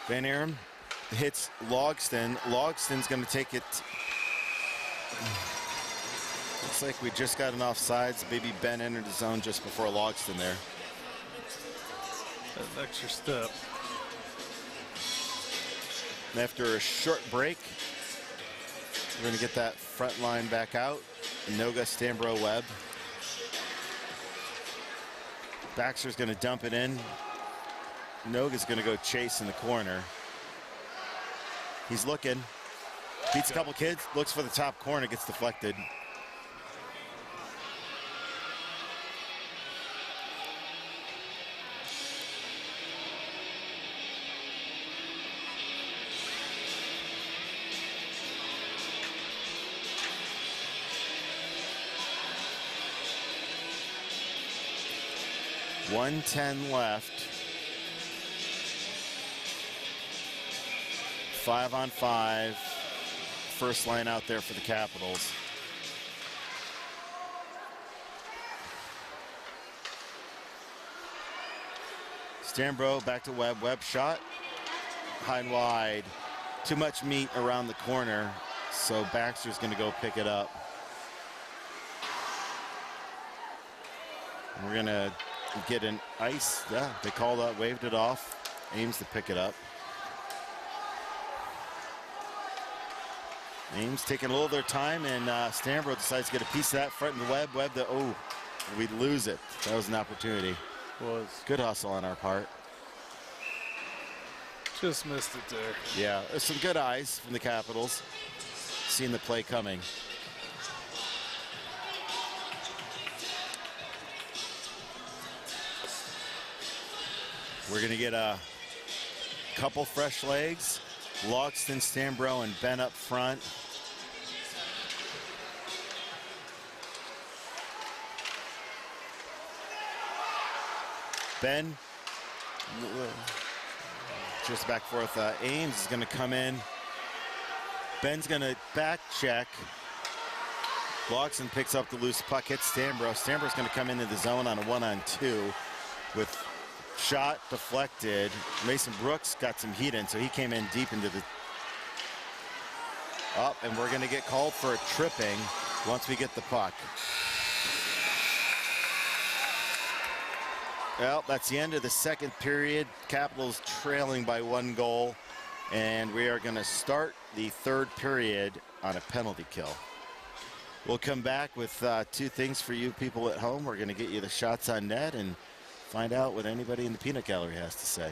Van Aram hits Logston. Logston's going to take it. Looks like we just got an offsides. Maybe Ben entered the zone just before Logston there. An extra step. And after a short break, we're going to get that front line back out. Noga, Stambro, Webb. Baxter's going to dump it in. Noga's going to go chase in the corner. He's looking. Beats a couple kids. Looks for the top corner. Gets deflected. .110 left. 5-on-5. First line out there for the Capitals. Stambro back to Webb. Webb shot. High and wide. Too much meat around the corner, so Baxter's going to go pick it up. We're going to get an ice. Yeah, they called out, waved it off. Ames to pick it up. Ames taking a little of their time, and Stambro decides to get a piece of that front in the Webb. Webb, oh, we lose it. That was an opportunity. Was. Good hustle on our part. Just missed it there. Yeah, there's some good eyes from the Capitals. Seeing the play coming. We're going to get a couple fresh legs. Logston, Stambro, and Ben up front. Ben, just back and forth. Ames is going to come in. Ben's going to back check. Logston picks up the loose puck, hits Stambro. Stambro's going to come into the zone on a 1-on-2 with shot deflected. Mason Brooks got some heat in, so he came in deep into the up, and we're going to get called for a tripping once we get the puck. Well, that's the end of the second period. Capitals trailing by 1 goal, and we are going to start the third period on a penalty kill. We'll come back with 2 things for you people at home. We're going to get you the shots on net and find out what anybody in the peanut gallery has to say.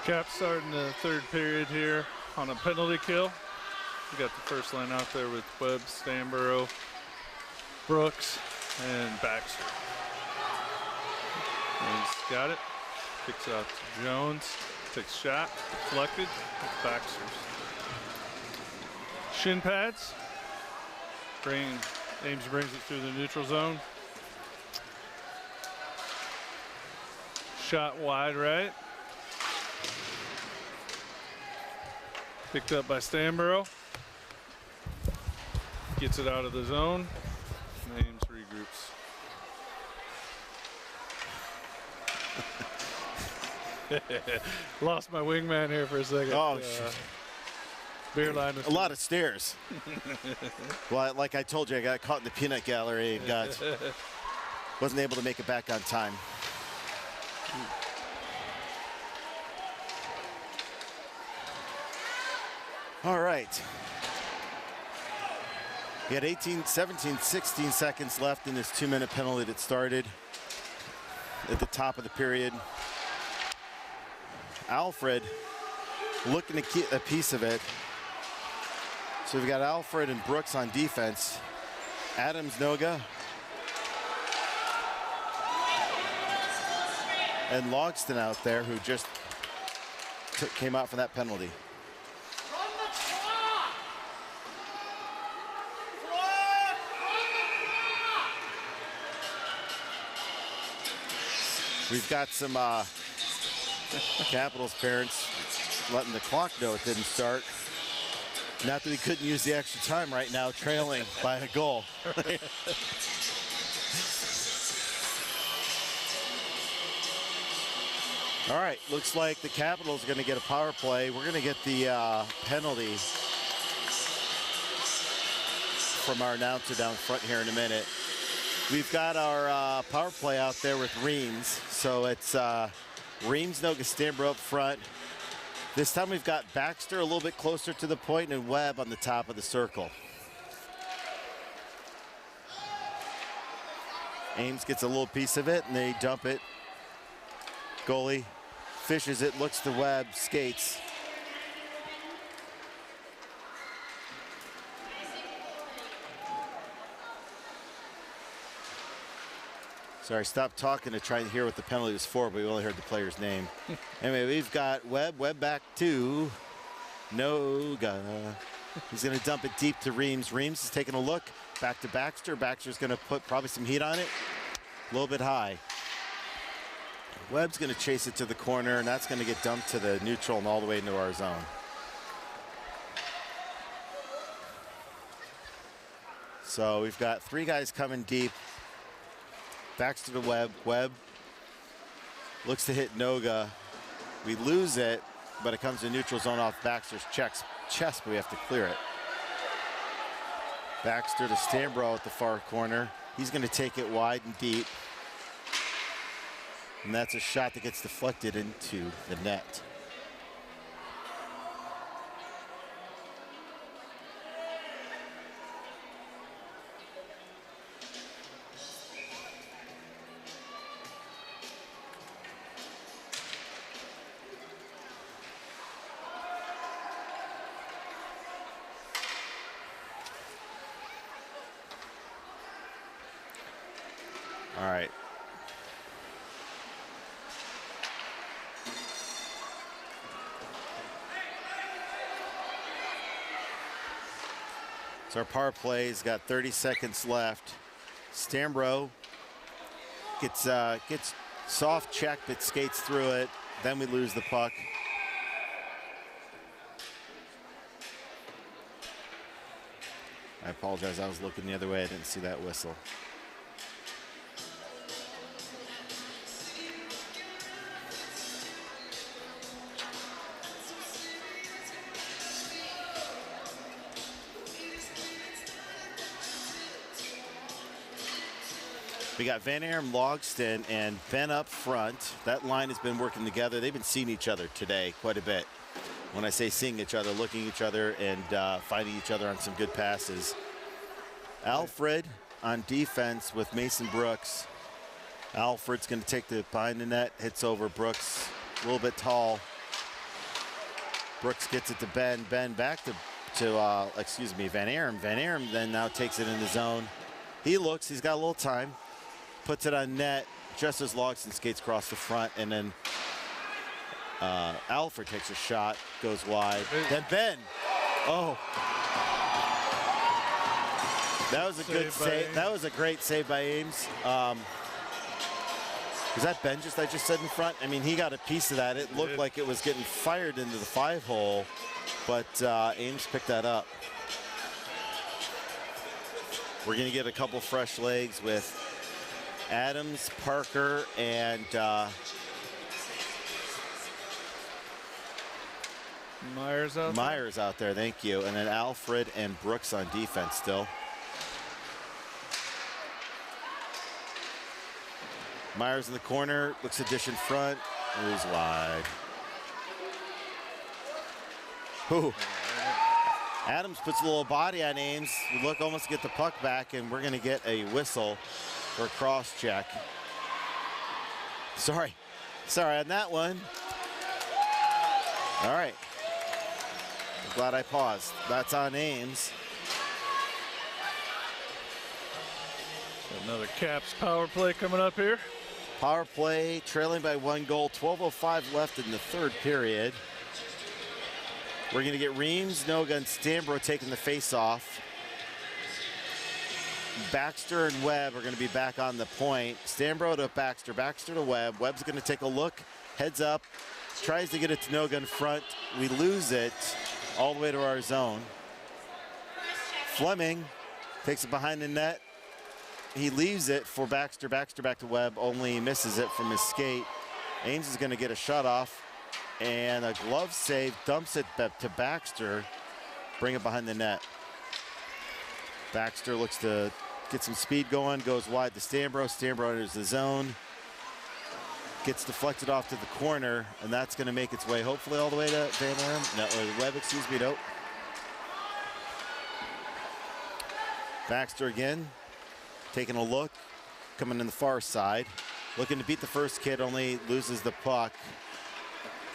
Cap starting the third period here on a penalty kill. We got the first line out there with Webb, Stanborough, Brooks, and Baxter. Ames got it. Kicks out to Jones. Takes shot. Deflected. It's Baxter's. Shin pads. Ames brings it through the neutral zone. Shot wide right. Picked up by Stanborough. Gets it out of the zone. Ames regroups. Lost my wingman here for a second. Oh, beer line. A lot of stairs. Well, like I told you, I got caught in the peanut gallery and wasn't able to make it back on time. All right. We had 16 seconds left in this 2-minute penalty that started at the top of the period. Alfred looking to keep a piece of it. So we've got Alfred and Brooks on defense. Adams, Noga, and Logston out there, who just came out from that penalty. We've got some Capitals parents letting the clock know it didn't start. Not that we couldn't use the extra time right now, trailing by a goal. All right, looks like the Capitals are going to get a power play. We're going to get the penalty from our announcer down front here in a minute. We've got our power play out there with Reams. So it's Reams, Noga, Stanborough up front. This time we've got Baxter a little bit closer to the point and Webb on the top of the circle. Ames gets a little piece of it and they dump it. Goalie fishes it, looks to Webb, skates. Sorry, stop talking to try and hear what the penalty was for, but we only heard the player's name. Anyway, we've got Webb back to Noga. He's going to dump it deep to Reams. Reams is taking a look. Back to Baxter. Baxter's going to put probably some heat on it. A little bit high. Webb's going to chase it to the corner, and that's going to get dumped to the neutral and all the way into our zone. So we've got 3 guys coming deep. Baxter to Webb. Webb looks to hit Noga. We lose it, but it comes to neutral zone off Baxter's chest, but we have to clear it. Baxter to Stanborough at the far corner. He's going to take it wide and deep. And that's a shot that gets deflected into the net. All right. So our power play's got 30 seconds left. Stanborough gets soft check, but skates through it. Then we lose the puck. I apologize, I was looking the other way. I didn't see that whistle. We got Van Arum, Logston, and Ben up front. That line has been working together. They've been seeing each other today quite a bit. When I say seeing each other, looking at each other and finding each other on some good passes. Alfred on defense with Mason Brooks. Alfred's going to take the behind the net, hits over Brooks, a little bit tall. Brooks gets it to Ben. Ben back to Van Arum. Van Arum then now takes it in the zone. He looks, he's got a little time. Puts it on net just as Logston skates across the front, and then Alfred takes a shot, goes wide. Then Ben, oh. That was a good save. That was a great save by Ames. Was that Ben I just said in front? I mean, he got a piece of that. It looked like it was getting fired into the 5-hole, but Ames picked that up. We're going to get a couple fresh legs with Adams, Parker, and Myers out there, thank you. And then Alfred and Brooks on defense still. Myers in the corner, looks a dish in front, moves wide. Ooh. Adams puts a little body on Ames. We look almost to get the puck back, and we're going to get a whistle for a cross check. Sorry on that one. All right. I'm glad I paused. That's on Ames. Another Caps power play coming up here. Power play, trailing by 1 goal, 12:05 left in the third period. We're going to get Reams, Noga, and Stambro taking the face-off. Baxter and Webb are going to be back on the point. Stambro to Baxter, Baxter to Webb. Webb's going to take a look, heads up, tries to get it to Noga in front. We lose it all the way to our zone. Fleming takes it behind the net. He leaves it for Baxter. Baxter back to Webb, only misses it from his skate. Ames is going to get a shot off, and a glove save, dumps it to Baxter, bring it behind the net. Baxter looks to get some speed going, goes wide to Stambro. Stambro enters the zone, gets deflected off to the corner, and that's going to make its way hopefully all the way to Van Arum. No, Webb, excuse me, nope. Baxter again. Taking a look, coming in the far side. Looking to beat the first kid, only loses the puck.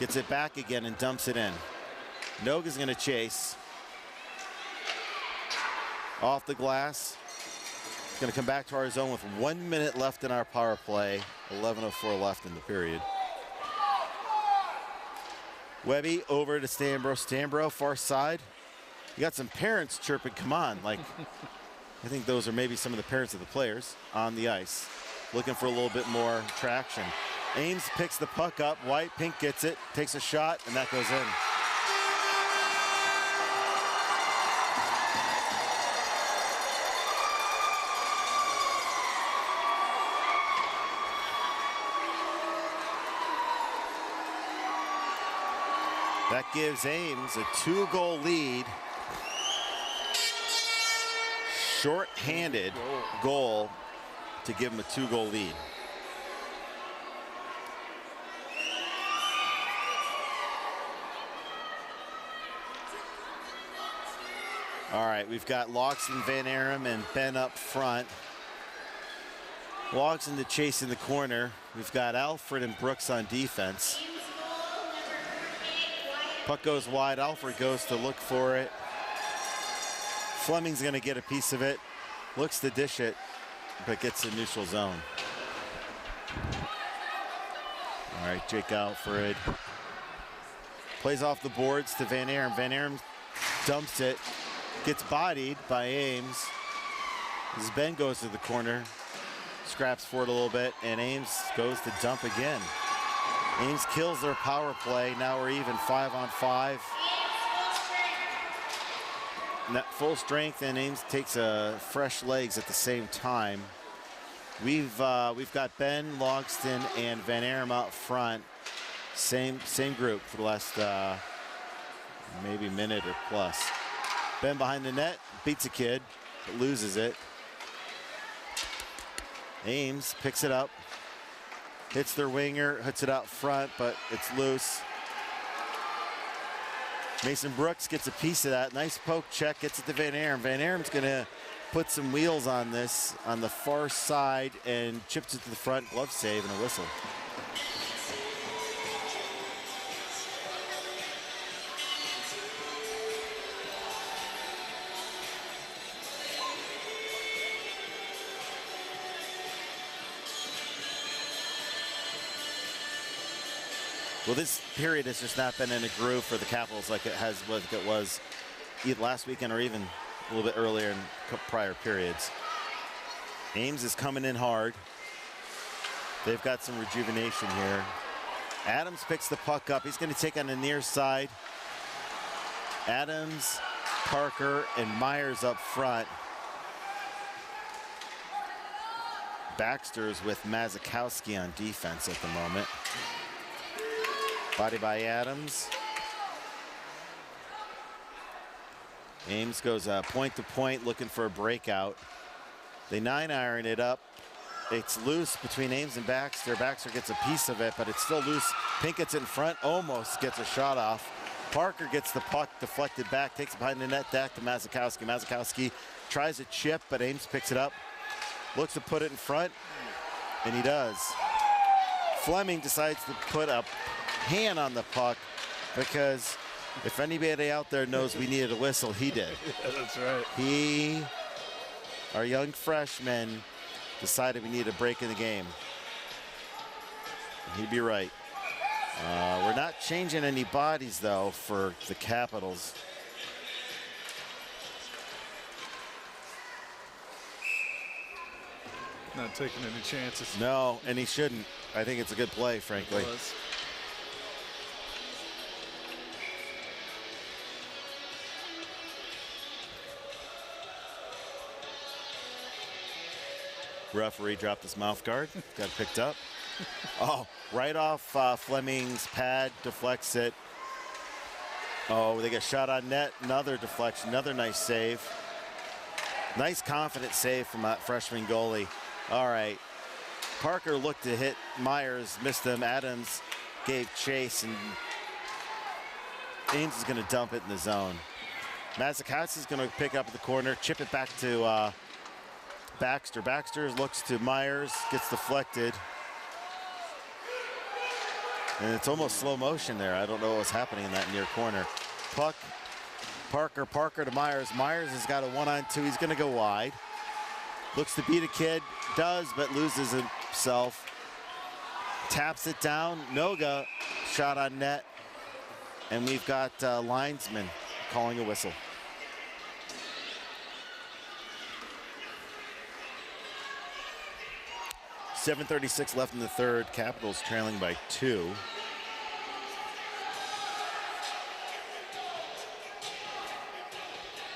Gets it back again and dumps it in. Noga's gonna chase. Off the glass. It's gonna come back to our zone with 1 minute left in our power play. 11:04 left in the period. Webby over to Stambro. Stambro, far side. You got some parents chirping, come on, like, I think those are maybe some of the parents of the players on the ice, looking for a little bit more traction. Ames picks the puck up, White, Pink gets it, takes a shot, and that goes in. That gives Ames a 2-goal lead. Short-handed goal to give him a 2-goal lead. All right, we've got Logston, Van Arum, and Ben up front. Logston to chase in the corner. We've got Alfred and Brooks on defense. Puck goes wide. Alfred goes to look for it. Fleming's going to get a piece of it. Looks to dish it, but gets the neutral zone. All right, Jake Alfred plays off the boards to Van Arum. Van Arum dumps it, gets bodied by Ames. As Ben goes to the corner, scraps for it a little bit, and Ames goes to dump again. Ames kills their power play. Now we're even 5-on-5. Full strength, and Ames takes fresh legs at the same time. We've got Ben, Logston, and Van Arum out front. Same group for the last maybe minute or plus. Ben behind the net, beats a kid, but loses it. Ames picks it up, hits their winger, hits it out front, but it's loose. Mason Brooks gets a piece of that. Nice poke check, gets it to Van Arum. Van Arum's gonna put some wheels on this on the far side and chips it to the front. Glove save and a whistle. Well, this period has just not been in a groove for the Capitals like it was either last weekend or even a little bit earlier in prior periods. Ames is coming in hard. They've got some rejuvenation here. Adams picks the puck up. He's going to take on the near side. Adams, Parker, and Myers up front. Baxter's with Mazikowski on defense at the moment. Body by Adams. Ames goes point to point looking for a breakout. They 9-iron it up. It's loose between Ames and Baxter. Baxter gets a piece of it, but it's still loose. Pinkett's in front, almost gets a shot off. Parker gets the puck deflected back, takes it behind the net, back to Mazikowski. Mazikowski tries a chip, but Ames picks it up. Looks to put it in front, and he does. Fleming decides to put a hand on the puck because if anybody out there knows we needed a whistle, he did. Yeah, that's right. Our young freshman, decided we needed a break in the game. And he'd be right. We're not changing any bodies, though, for the Capitals. Not taking any chances. No, and he shouldn't. I think it's a good play, frankly. It was. Referee dropped his mouth guard. Got it picked up. Oh, right off Fleming's pad, deflects it. Oh, they get shot on net. Another deflection, another nice save. Nice confident save from that freshman goalie. All right. Parker looked to hit Myers, missed him. Adams gave chase, and Ames is going to dump it in the zone. Mazikowski is going to pick up at the corner, chip it back to Baxter. Baxter looks to Myers, gets deflected. And it's almost slow motion there. I don't know what was happening in that near corner. Puck, Parker to Myers. Myers has got a 1-on-2. He's going to go wide. Looks to beat a kid, does, but loses himself. Taps it down. Noga, shot on net. And we've got linesman calling a whistle. .736 left in the third. Capitals trailing by 2.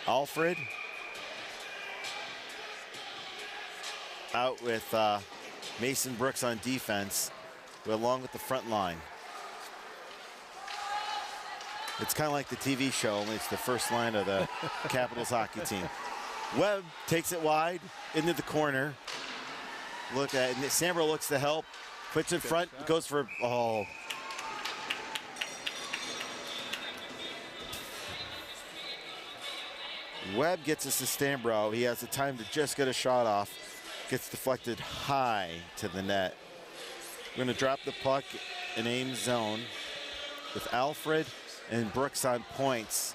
Alfred out with Mason Brooks on defense, along with the front line. It's kind of like the TV show, only it's the first line of the Capitals hockey team. Webb takes it wide into the corner. Look at it. Sambro looks to help. Puts in front, goes for, oh. Webb gets us to Stambro. He has the time to just get a shot off. Gets deflected high to the net. We're going to drop the puck in Ames zone with Alfred and Brooks on points.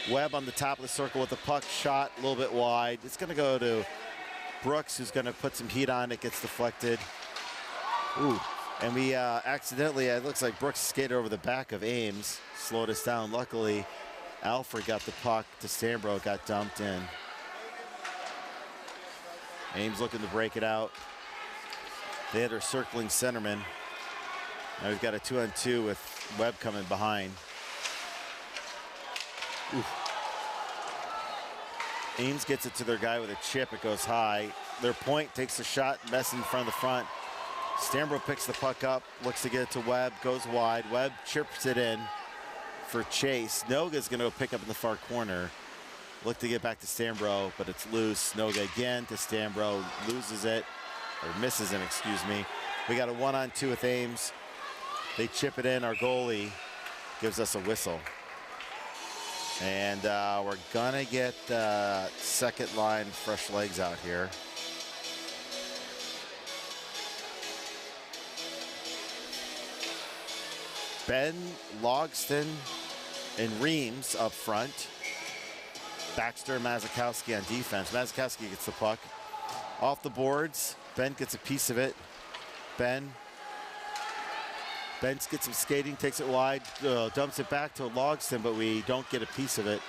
Webb on the top of the circle with the puck shot a little bit wide. It's going to go to Brooks, who's going to put some heat on it, gets deflected. Ooh, and we accidentally, it looks like Brooks skated over the back of Ames, slowed us down. Luckily, Alfred got the puck to Stambro, got dumped in. Ames looking to break it out. They had her circling centerman. Now we've got a 2-on-2 with Webb coming behind. Ooh. Ames gets it to their guy with a chip. It goes high. Their point takes a shot, messes in front of the front. Stambro picks the puck up, looks to get it to Webb, goes wide. Webb chips it in for Chase. Noga's going to go pick up in the far corner. Look to get back to Stambro, but it's loose. Noga again to Stambro, loses it, or misses it, excuse me. We got a 1-on-2 with Ames. They chip it in. Our goalie gives us a whistle. And we're gonna get second line fresh legs out here. Ben, Logston, and Reams up front. Baxter and Mazikowski on defense. Mazikowski gets the puck. Off the boards, Ben gets a piece of it. Ben Benz gets some skating, takes it wide, dumps it back to Logston, but we don't get a piece of it.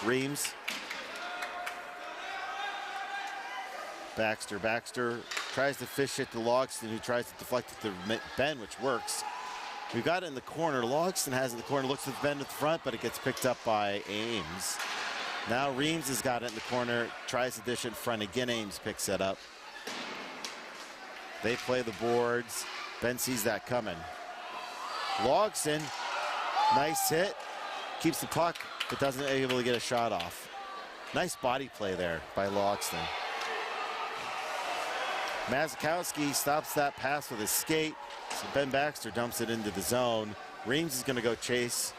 Reams. Baxter tries to fish it to Logston, who tries to deflect it to Ben, which works. We've got it in the corner. Logston has it in the corner, looks at Ben at the front, but it gets picked up by Ames. Now Reams has got it in the corner, tries to dish it in front. Again, Ames picks it up. They play the boards. Ben sees that coming. Logston, nice hit. Keeps the puck, but doesn't able to get a shot off. Nice body play there by Logston. Mazikowski stops that pass with his skate. So Ben Baxter dumps it into the zone. Reams is going to go chase.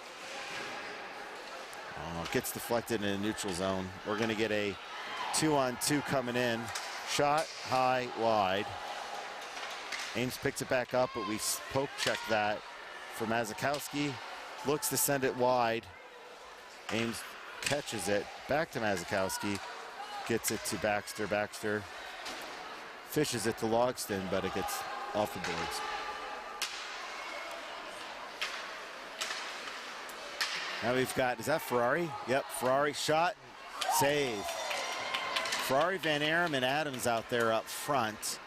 Gets deflected in a neutral zone. We're going to get a 2-on-2 coming in. Shot high, wide. Ames picks it back up, but we poke check that for Mazikowski. Looks to send it wide. Ames catches it. Back to Mazikowski. Gets it to Baxter. Baxter fishes it to Logston, but it gets off the boards. Now we've got, is that Ferrari? Yep, Ferrari shot, save. Ferrari, Van Arum, and Adams out there up front.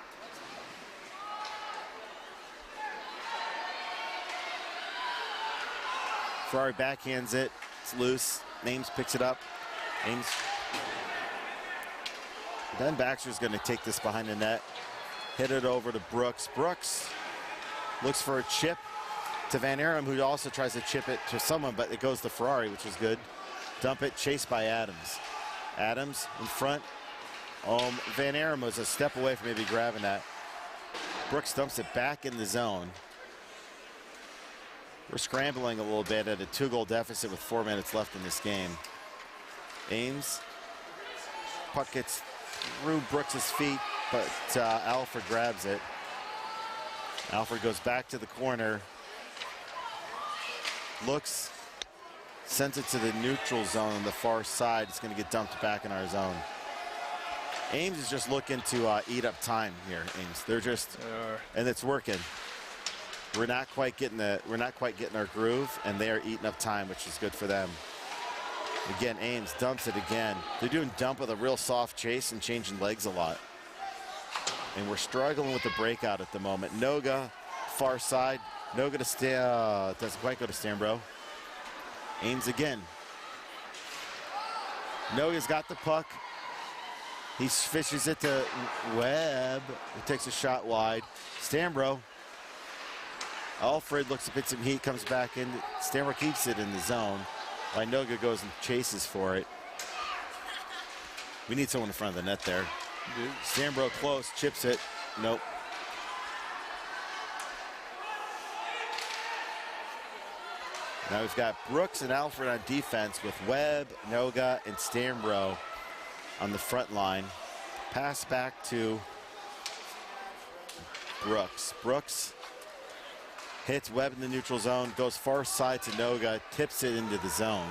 Ferrari backhands it, it's loose. Ames picks it up. Ames. Ben Baxter's gonna take this behind the net. Hit it over to Brooks. Brooks looks for a chip to Van Arum, who also tries to chip it to someone, but it goes to Ferrari, which is good. Dump it, chased by Adams. Adams in front. Van Arum was a step away from maybe grabbing that. Brooks dumps it back in the zone. We're scrambling a little bit at a 2-goal deficit with 4 minutes left in this game. Ames, puck gets through Brooks's feet, but Alfred grabs it. Alfred goes back to the corner. Looks, sends it to the neutral zone on the far side. It's going to get dumped back in our zone. Ames is just looking to eat up time here. Ames, they're just, and it's working. We're not quite getting our groove, and they are eating up time, which is good for them. Again, Ames dumps it again. They're doing dump with a real soft chase and changing legs a lot. And we're struggling with the breakout at the moment. Noga, far side. Noga to doesn't quite go to Stambro. Ames again. Noga's got the puck. He fishes it to Webb. He takes a shot wide. Stambro. Alfred looks to put some heat, comes back in. Stambro keeps it in the zone. Noga goes and chases for it. We need someone in front of the net there. Stambro close, chips it. Nope. Now we've got Brooks and Alfred on defense with Webb, Noga, and Stambro on the front line. Pass back to Brooks. Brooks hits Webb in the neutral zone, goes far side to Noga, tips it into the zone.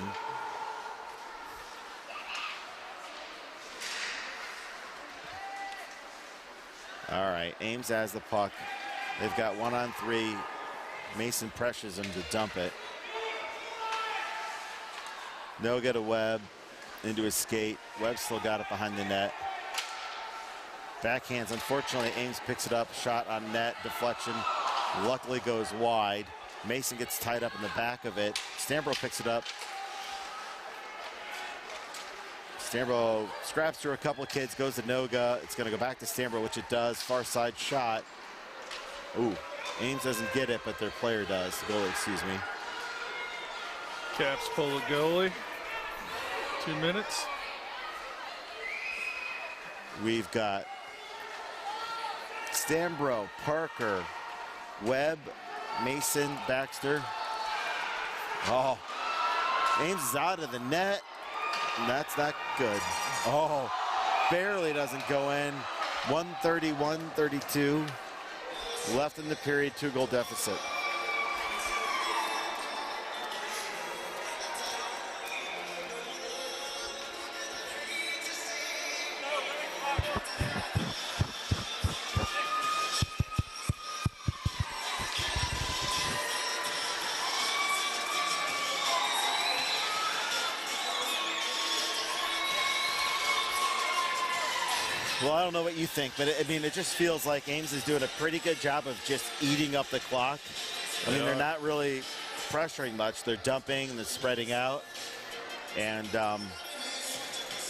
All right, Ames has the puck. They've got 1-on-3. Mason pressures him to dump it. Noga to Webb, into his skate. Webb still got it behind the net. Backhands, unfortunately, Ames picks it up. Shot on net, deflection. Luckily goes wide. Mason gets tied up in the back of it. Stambro picks it up. Stambro scraps through a couple of kids, goes to Noga. It's going to go back to Stambro, which it does. Far side shot. Ooh, Ames doesn't get it, but their player does. The goalie, excuse me. Caps pull the goalie. 2 minutes. We've got Stambro, Parker, Webb, Mason, Baxter. Oh, Ames is out of the net. And that's not good. Oh, barely doesn't go in. 131-32. Left in the period, 2-goal deficit. Well, I don't know what you think, but I mean, it just feels like Ames is doing a pretty good job of just eating up the clock. I mean, they're not really pressuring much. They're dumping and they're spreading out. And,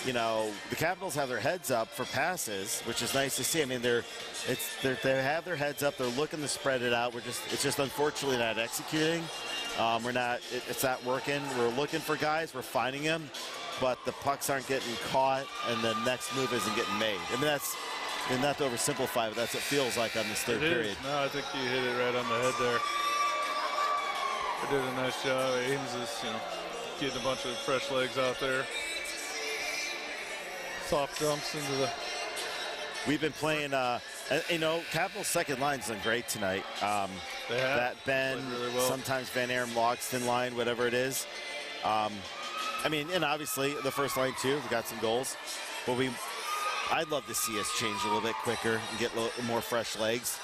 you know, the Capitals have their heads up for passes, which is nice to see. I mean, they have their heads up. They're looking to spread it out. It's just unfortunately not executing. It's not working. We're looking for guys. We're finding them. But the pucks aren't getting caught, and the next move isn't getting made. I mean, and not to oversimplify, but that's what it feels like on this third period. No, I think you hit it right on the head there. They did a nice job. Ames is, you know, getting a bunch of fresh legs out there. Soft dumps into the... We've been playing, you know, Capital's second line's done great tonight. They have. That Ben, really well. Sometimes Van Aeren, Logston line, whatever it is. I mean, and obviously the first line too, we got some goals. But I'd love to see us change a little bit quicker and get a little more fresh legs.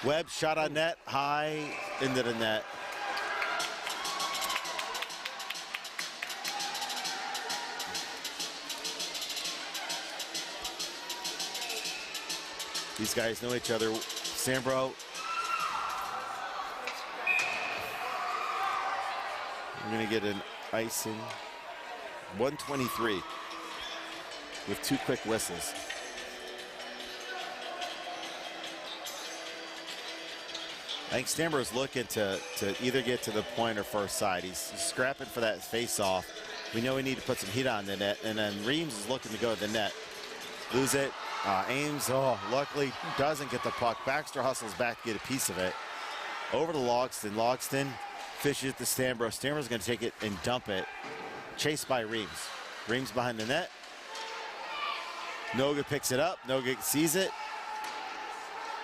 Webb shot on net, high into the net. These guys know each other. Sambro. We're going to get an icing. 123 with 2 quick whistles. I think Stamber's looking to either get to the point or far side. He's scrapping for that face-off. We know we need to put some heat on the net, and then Reams is looking to go to the net. Lose it. Ames, luckily doesn't get the puck. Baxter hustles back to get a piece of it. Over to Logston. Logston fishes to Stambro. Stamber's going to take it and dump it. Chased by Reams. Reams behind the net. Noga picks it up. Noga sees it.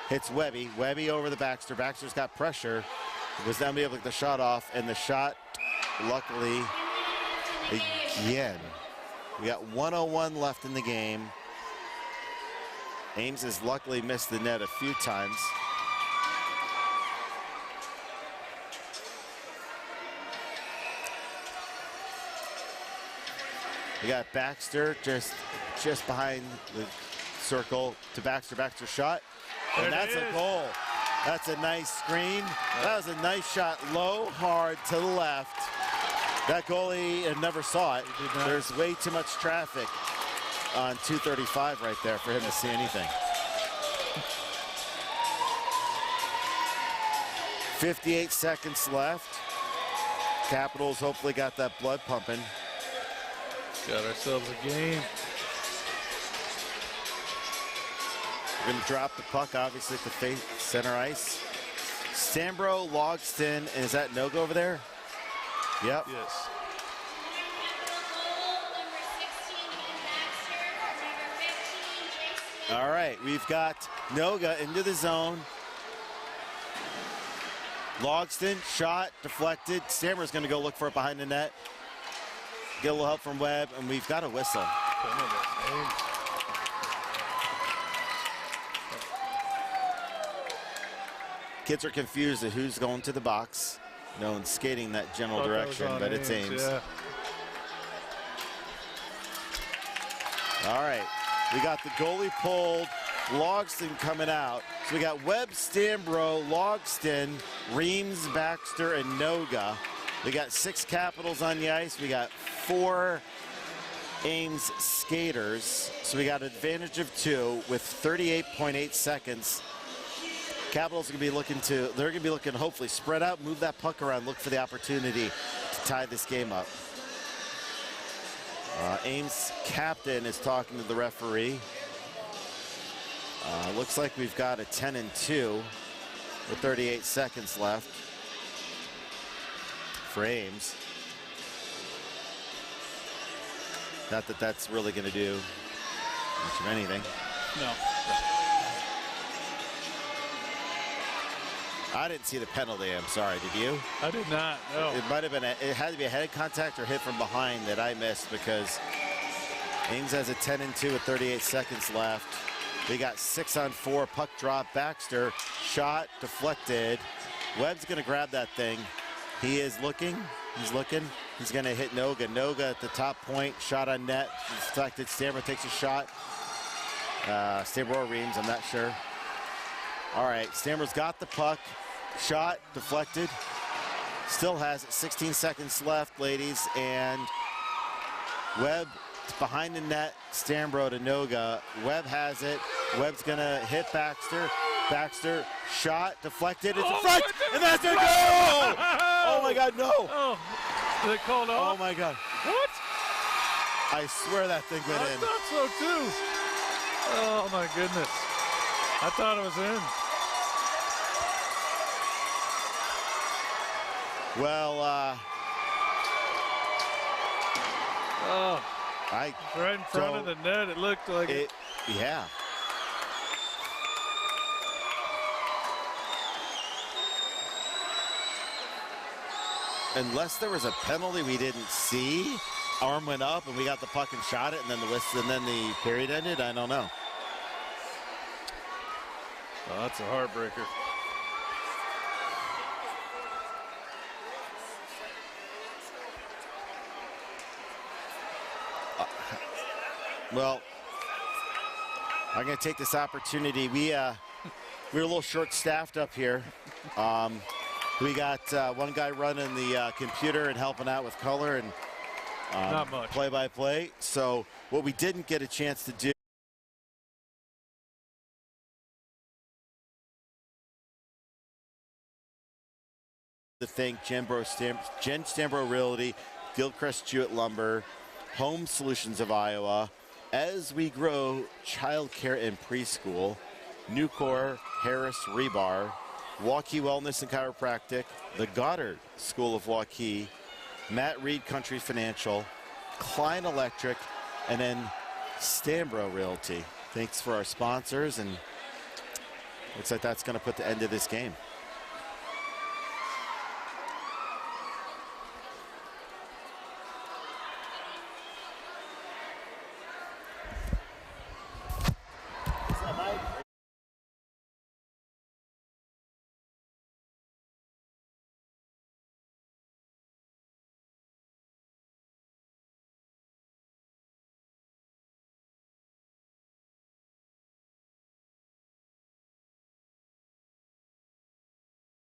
Hits Webby. Webby over the Baxter. Baxter's got pressure. He was down to be able to get the shot off, and the shot, luckily, again. We got 1:01 left in the game. Ames has luckily missed the net a few times. We got Baxter just behind the circle to Baxter. Baxter shot. And that's a goal. That's a nice screen. That was a nice shot, low, hard, to the left. That goalie never saw it. There's way too much traffic on 235 right there for him to see anything. 58 seconds left. Capitals hopefully got that blood pumping. Got ourselves a game. We're going to drop the puck, obviously, at the center ice. Stambro, Logston, and is that Noga over there? Yep. Yes. All right, we've got Noga into the zone. Logston, shot, deflected. Stammer's going to go look for it behind the net. Get a little help from Webb, and we've got a whistle. Kids are confused at who's going to the box. No one's skating that general direction, but it's Ames. Yeah. All right, we got the goalie pulled, Logston coming out. So we got Webb, Stambro, Logston, Reams, Baxter, and Noga. We got 6 Capitals on the ice. We got 4 Ames skaters. So we got an advantage of 2 with 38.8 seconds. Capitals are going to be looking they're going to be looking to hopefully spread out, move that puck around, look for the opportunity to tie this game up. Ames captain is talking to the referee. Looks like we've got a 10-2 with 38 seconds left for Ames. Not that that's really going to do much of anything. No. I didn't see the penalty. I'm sorry. Did you? I did not. No. It might have been. It had to be a head contact or hit from behind that I missed because Ames has a 10-2 with 38 seconds left. We got 6-on-4 puck drop. Baxter shot deflected. Webb's going to grab that thing. He is looking. He's looking. He's going to hit Noga. Noga at the top point. Shot on net. Deflected. Stambro takes a shot. Stambro or Reams, I'm not sure. All right, Stambro's got the puck. Shot, deflected. Still has it. 16 seconds left, ladies. And Webb behind the net. Stambro to Noga. Webb has it. Webb's going to hit Baxter. Baxter, shot, deflected. It's in front, and that's their goal! Oh my God, no! Oh, they called off? Oh my God. What? I swear that thing went in. I thought so too. Oh my goodness. I thought it was in. Well, right in front of the net, it looked like it. Yeah. Unless there was a penalty we didn't see, arm went up and we got the puck and shot it, and then the period ended. I don't know. Oh, that's a heartbreaker. Well, I'm going to take this opportunity. We're a little short-staffed up here. We got one guy running the computer and helping out with color and not much play-by-play. So what we didn't get a chance to do to thank Jen Stambro Realty, Gilchrist Jewett Lumber, Home Solutions of Iowa, As We Grow Childcare and Preschool, Nucor Harris Rebar, Waukee Wellness and Chiropractic, the Goddard School of Waukee, Matt Reed Country Financial, Klein Electric, and then Stambro Realty. Thanks for our sponsors, and looks like that's going to put the end of this game.